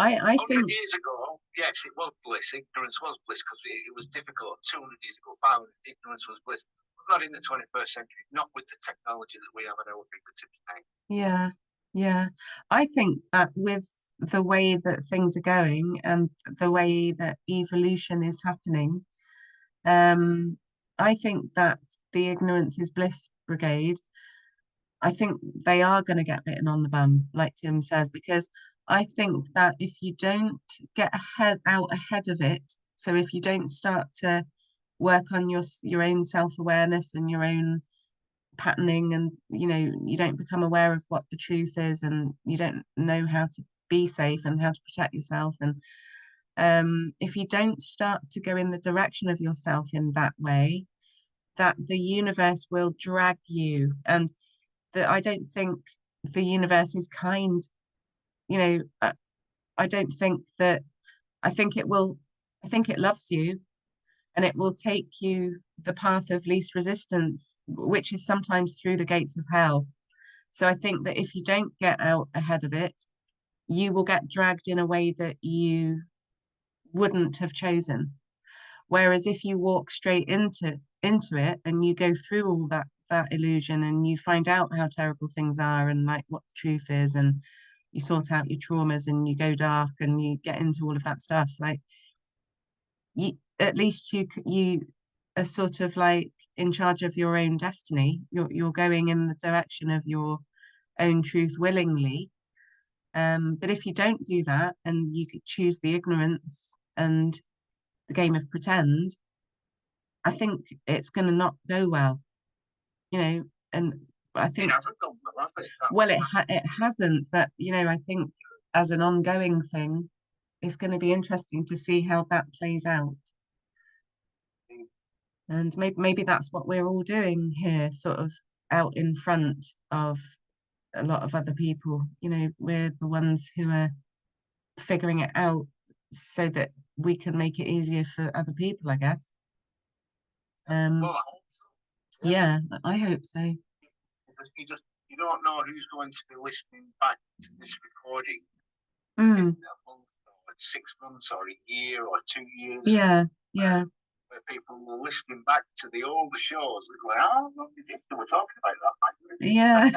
I 100 think years ago, yes, it was bliss. Ignorance was bliss because it was difficult. 200 years ago, 500, ignorance was bliss. But not in the 21st century, not with the technology that we have at our fingertips now. Yeah. I think that with the way that things are going and the way that evolution is happening, I think that the ignorance is bliss brigade, I think they are going to get bitten on the bum, like Tim says, because I think that if you don't get out ahead of it, so if you don't start to work on your own self-awareness and your own patterning, and you don't become aware of what the truth is, and you don't know how to be safe and how to protect yourself, and if you don't start to go in the direction of yourself in that way, that the universe will drag you, and that I don't think the universe is kind. I don't think that. I think it will. I think it loves you, and it will take you the path of least resistance, which is sometimes through the gates of hell. So I think that if you don't get out ahead of it, you will get dragged in a way that you wouldn't have chosen. Whereas if you walk straight into it and you go through all that illusion, and you find out how terrible things are and like what the truth is, and you sort out your traumas and you go dark and you get into all of that stuff, like you at least you are sort of like in charge of your own destiny. You're going in the direction of your own truth willingly. But if you don't do that and you could choose the ignorance and the game of pretend, I think it's going to not go well, and I think It hasn't gone well, has it? well, it hasn't, but I think as an ongoing thing, it's going to be interesting to see how that plays out. And maybe that's what we're all doing here, sort of out in front of a lot of other people. We're the ones who are figuring it out so that we can make it easier for other people, I guess. Well, I hope so. Yeah, I hope so. Because you don't know who's going to be listening back to this recording in a month or 6 months or a year or 2 years. Yeah. Where people were listening back to the older shows and going, "Oh, what did they were talking about that?" Yeah.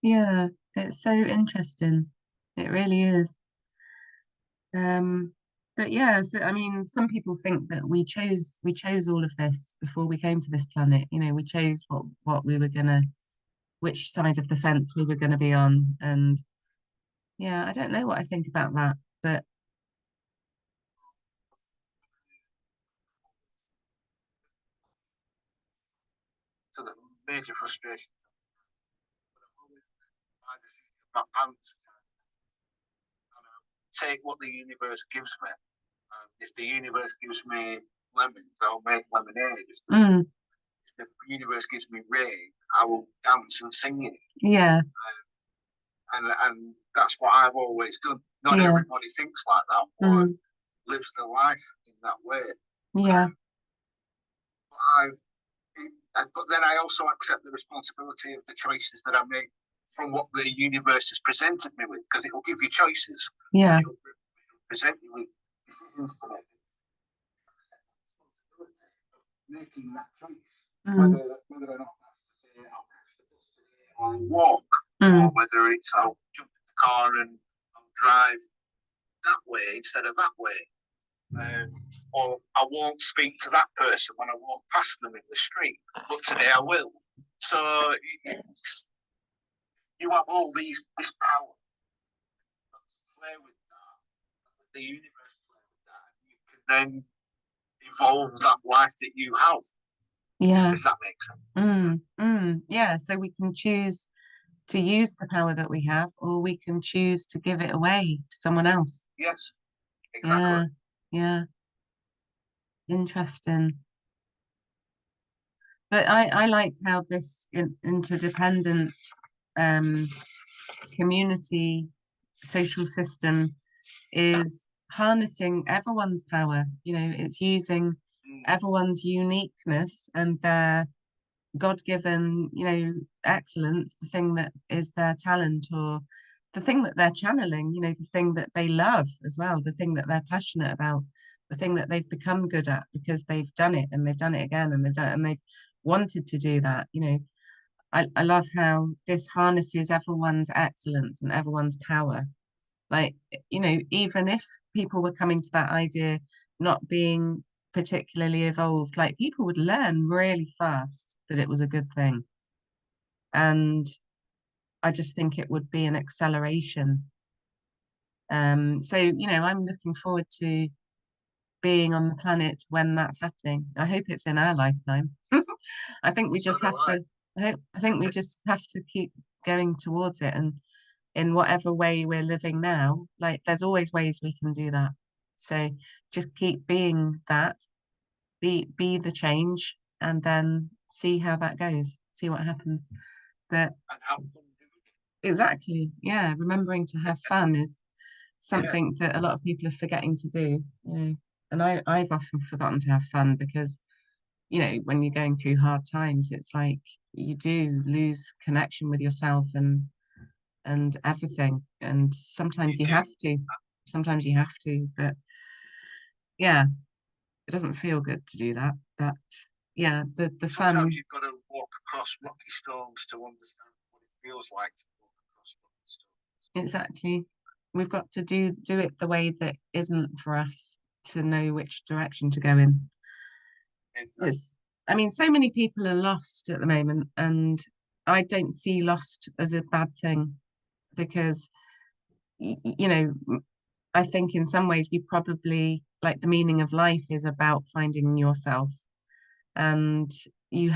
Yeah, it's so interesting. It really is. But yeah, so I mean, some people think that we chose all of this before we came to this planet. We chose what we were gonna, which side of the fence we were gonna be on. And yeah, I don't know what I think about that, but So the major frustration. My decision, my pants. Take what the universe gives me. If the universe gives me lemons, I'll make lemonade. If the universe gives me rain, I will dance and sing in it. Yeah. And that's what I've always done. Not everybody thinks like that or lives their life in that way. Yeah. But then I also accept the responsibility of the choices that I make from what the universe has presented me with, because it will give you choices. Yeah. It will present you with decisions to make. Making that choice, whether or not that's to say I'll catch the bus today or walk, or whether it's I'll jump in the car and I'll drive that way instead of that way, or I won't speak to that person when I walk past them in the street, but today I will. So you have all this power to play with that, the universe play with that, and you can then evolve that life that you have. Yeah. Does that make sense? Yeah, so we can choose to use the power that we have, or we can choose to give it away to someone else. Yes, exactly. Yeah. Interesting. But I like how this interdependent community social system is harnessing everyone's power. It's using everyone's uniqueness and their God-given, excellence, the thing that is their talent, or the thing that they're channeling, the thing that they love as well, the thing that they're passionate about, the thing that they've become good at because they've done it and they've done it again and they've wanted to do that. I love how this harnesses everyone's excellence and everyone's power. Like, even if people were coming to that idea not being particularly evolved, like people would learn really fast that it was a good thing. And I just think it would be an acceleration. So, I'm looking forward to being on the planet when that's happening. I hope it's in our lifetime. I think we just have to, I think we just have to keep going towards it, and in whatever way we're living now, like there's always ways we can do that. So just keep being that, be the change, and then see how that goes, see what happens. But And have fun doing it. exactly, yeah, remembering to have fun is something that a lot of people are forgetting to do, and I've often forgotten to have fun because when you're going through hard times, it's like you do lose connection with yourself and everything, and sometimes you have to, but yeah, it doesn't feel good to do that. But yeah, the fun. Sometimes you've got to walk across rocky stones to understand what it feels like to walk across rocky stones. Exactly. We've got to do it the way that isn't for us to know which direction to go in. Exactly. I mean, so many people are lost at the moment, and I don't see lost as a bad thing, because I think in some ways we probably, like, the meaning of life is about finding yourself, and you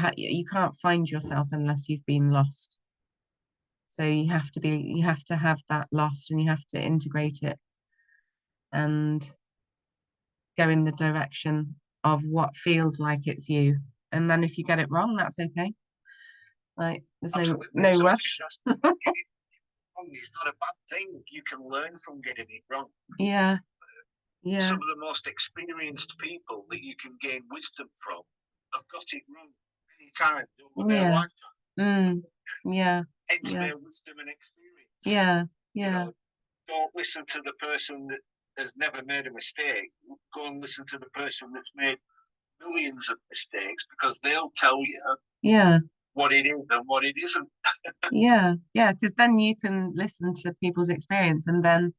can't find yourself unless you've been lost. So you have to have that lost, and you have to integrate it and go in the direction of what feels like it's you. And then if you get it wrong, that's okay. Like, there's no rush. It's not a bad thing. You can learn from getting it wrong. Yeah. Some of the most experienced people that you can gain wisdom from have got it wrong many times over their lifetime. Hence their wisdom and experience. Don't listen to the person that has never made a mistake. Go and listen to the person that's made millions of mistakes, because they'll tell you what it is and what it isn't. Because then you can listen to people's experience and then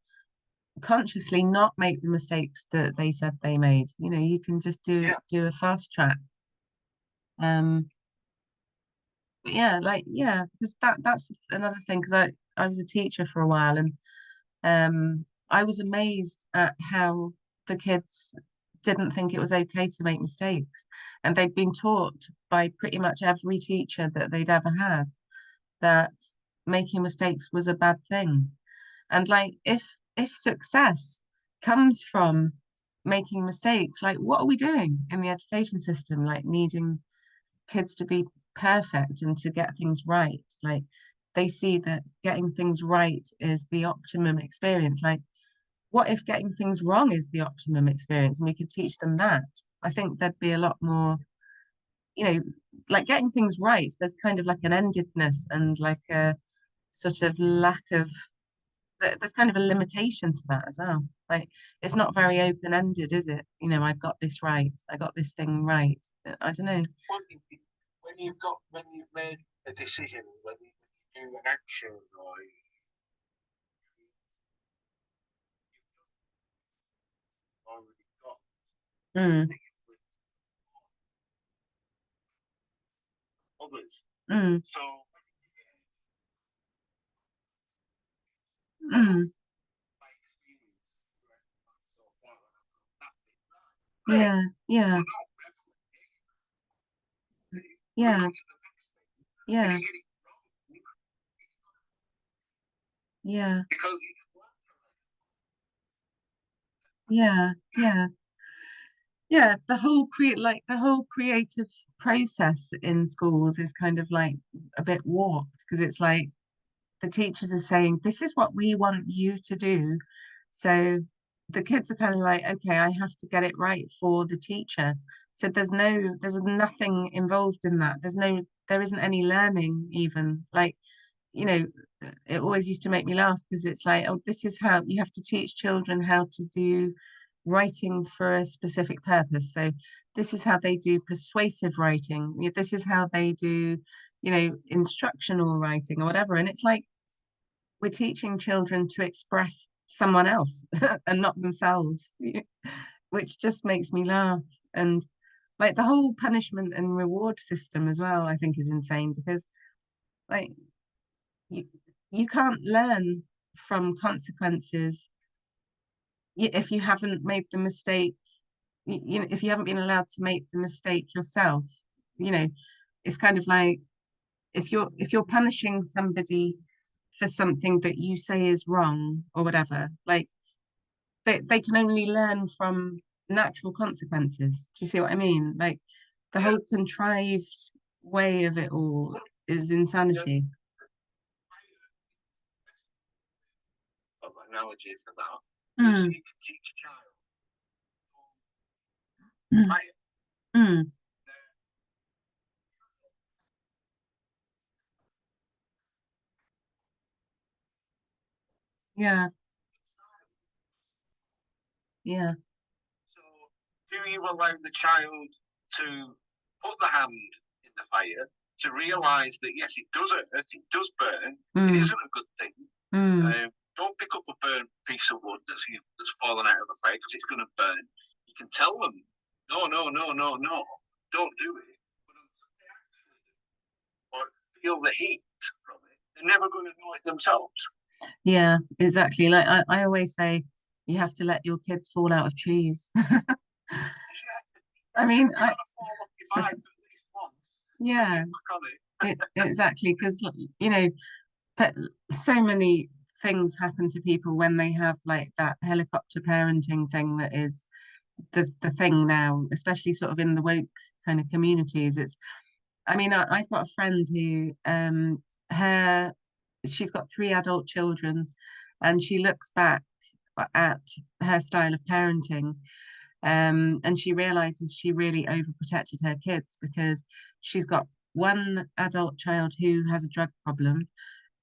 consciously not make the mistakes that they said they made. You can just do a fast track. But because that's another thing, because I was a teacher for a while, and I was amazed at how the kids didn't think it was okay to make mistakes, and they'd been taught by pretty much every teacher that they'd ever had that making mistakes was a bad thing. And like, if success comes from making mistakes, like, what are we doing in the education system? Like, needing kids to be perfect and to get things right. Like they see that getting things right is the optimum experience. Like, what if getting things wrong is the optimum experience and we could teach them that? I think there'd be a lot more, you know, like getting things right, there's kind of like an endedness and like a sort of lack of, there's kind of a limitation to that as well. Like it's not very open-ended, is it? You know, I've got this right, I got this thing right. I don't know. When you've made a decision, when you do an action, or you've already got Mm, others. mm, So mm. Yeah, yeah, yeah, yeah, yeah, because yeah, yeah. Yeah, the whole creative process in schools is kind of like a bit warped because it's like the teachers are saying, this is what we want you to do. So the kids are kind of like, okay, I have to get it right for the teacher. So there's nothing involved in that. There isn't any learning even. Like, you know, it always used to make me laugh because it's like, oh, this is how you have to teach children how to do writing for a specific purpose. So this is how they do persuasive writing. This is how they do, you know, instructional writing or whatever. And it's like we're teaching children to express someone else and not themselves, which just makes me laugh. And like the whole punishment and reward system as well, I think is insane because like you, you can't learn from consequences if you haven't made the mistake, you know, if you haven't been allowed to make the mistake yourself. You know, it's kind of like if you're punishing somebody for something that you say is wrong or whatever, like they can only learn from natural consequences. Do you see what I mean? Like the whole contrived way of it all is insanity. of analogy for that is Mm, you can teach a child mm, fire. mm, yeah, yeah, So do you allow the child to put the hand in the fire to realise that yes, it does hurt, it does burn, it mm, isn't a good thing. mm, Don't pick up a burnt piece of wood that's fallen out of a fire because it's going to burn. You can tell them, no, no, no, no, no, don't do it. But until they actually do or feel the heat from it, they're never going to know it themselves. yeah, exactly. Like I always say, you have to let your kids fall out of trees. I mean, You're going to fall off your bike at least once and yeah, get back on it. exactly, because you know, but so many things happen to people when they have like that helicopter parenting thing that is the thing now, especially sort of in the woke kind of communities. It's, I mean, I've got a friend who her she's got three adult children, and she looks back at her style of parenting, and she realizes she really overprotected her kids because she's got one adult child who has a drug problem,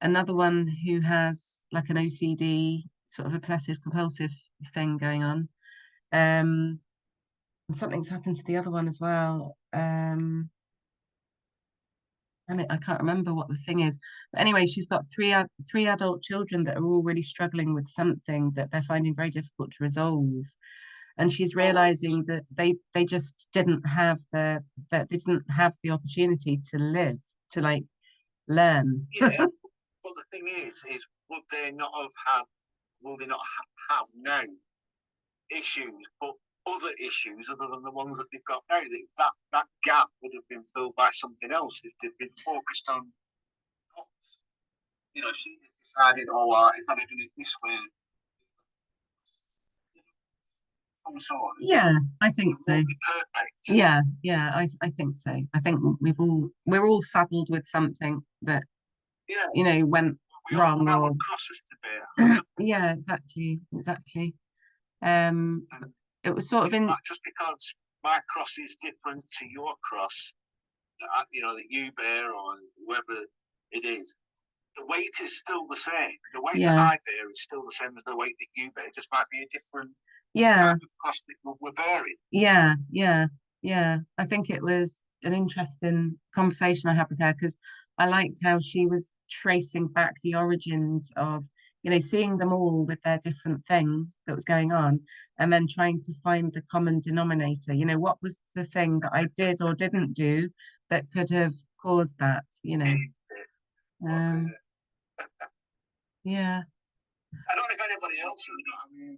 another one who has like an OCD sort of obsessive compulsive thing going on. And something's happened to the other one as well. I can't remember what the thing is. But anyway, she's got three adult children that are all really struggling with something that they're finding very difficult to resolve. And she's realizing that they just didn't have that they didn't have the opportunity to live, to like learn. Yeah, but the thing is would they not have had? Will they not have now issues, but other issues other than the ones that they've got now? That gap would have been filled by something else if they'd been focused on. You know, she decided, oh, if I'd have done it this way, some sort. Yeah, I think so. Won't be perfect. Yeah, I think so. I think we're all saddled with something that, Yeah. you know, went We wrong all have or our crosses to bear. yeah, exactly. It was sort of in just because my cross is different to your cross, you know, that you bear or whoever it is, the weight is still the same. The weight that I bear is still the same as the weight that you bear. It just might be a different kind of cross that we're bearing. Yeah. I think it was an interesting conversation I had with her because I liked how she was tracing back the origins of, you know, seeing them all with their different thing that was going on, and then trying to find the common denominator. You know, what was the thing that I did or didn't do that could have caused that, you know. Yeah. I don't know if anybody else has got, I mean,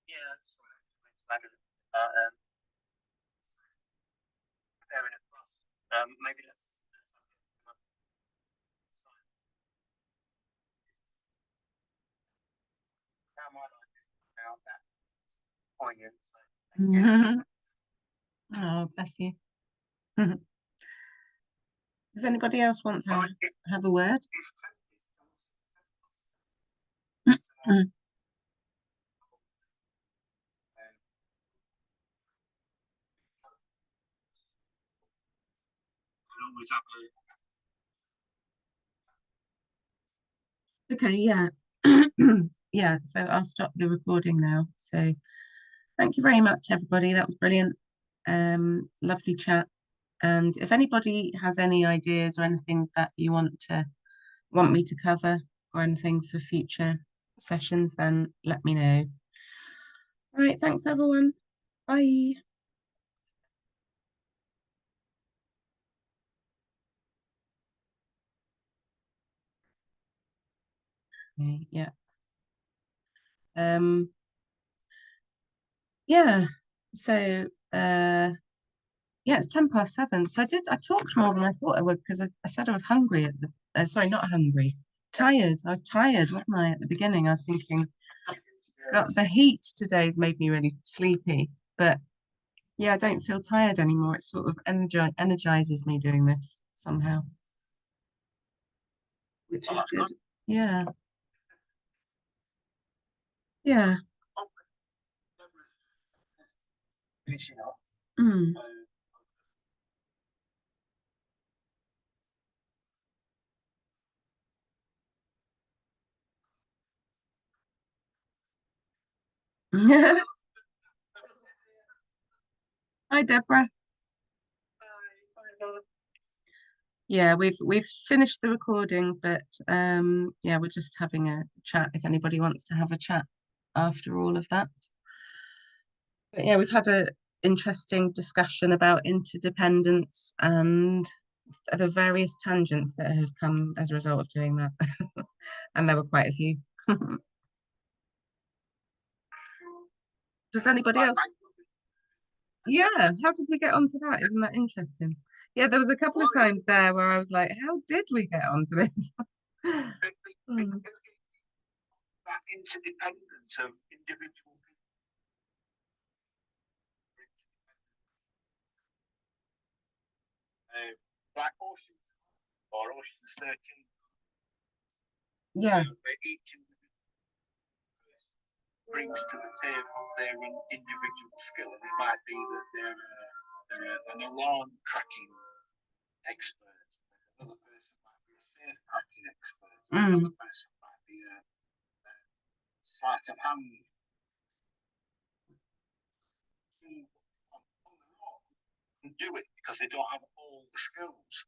yeah, maybe that's how my life is now that poignant. So, Oh, bless you. Does anybody else want to have a word? Okay, yeah. Yeah, so I'll stop the recording now. So thank you very much, everybody. That was brilliant. Lovely chat. And if anybody has any ideas or anything that you want me to cover or anything for future sessions, then let me know. All right, thanks everyone. Bye. Okay, yeah. Yeah. So yeah, it's 7:10. So I talked more than I thought I would because I said I was hungry at the sorry, not hungry. Tired. I was tired, wasn't I, at the beginning? I was thinking, God, the heat today's made me really sleepy. But yeah, I don't feel tired anymore. It sort of energizes me doing this somehow, which is good. Yeah. Yeah. Mm. Hi, Deborah. Yeah, we've finished the recording, but yeah, we're just having a chat if anybody wants to have a chat after all of that. But yeah, we've had a interesting discussion about interdependence and the various tangents that have come as a result of doing that. And there were quite a few. Does anybody else? Yeah, how did we get onto that? Isn't that interesting? Yeah, there was a couple of times there where I was like, how did we get onto this? That interdependence of individual people. Like Ocean's 13. Yeah. Where each brings to the table their individual skill, and it might be that they're an alarm cracking expert. Another person might be a safe cracking expert. Another person might be a sleight of hand. On their own, can do it because they don't have all the skills.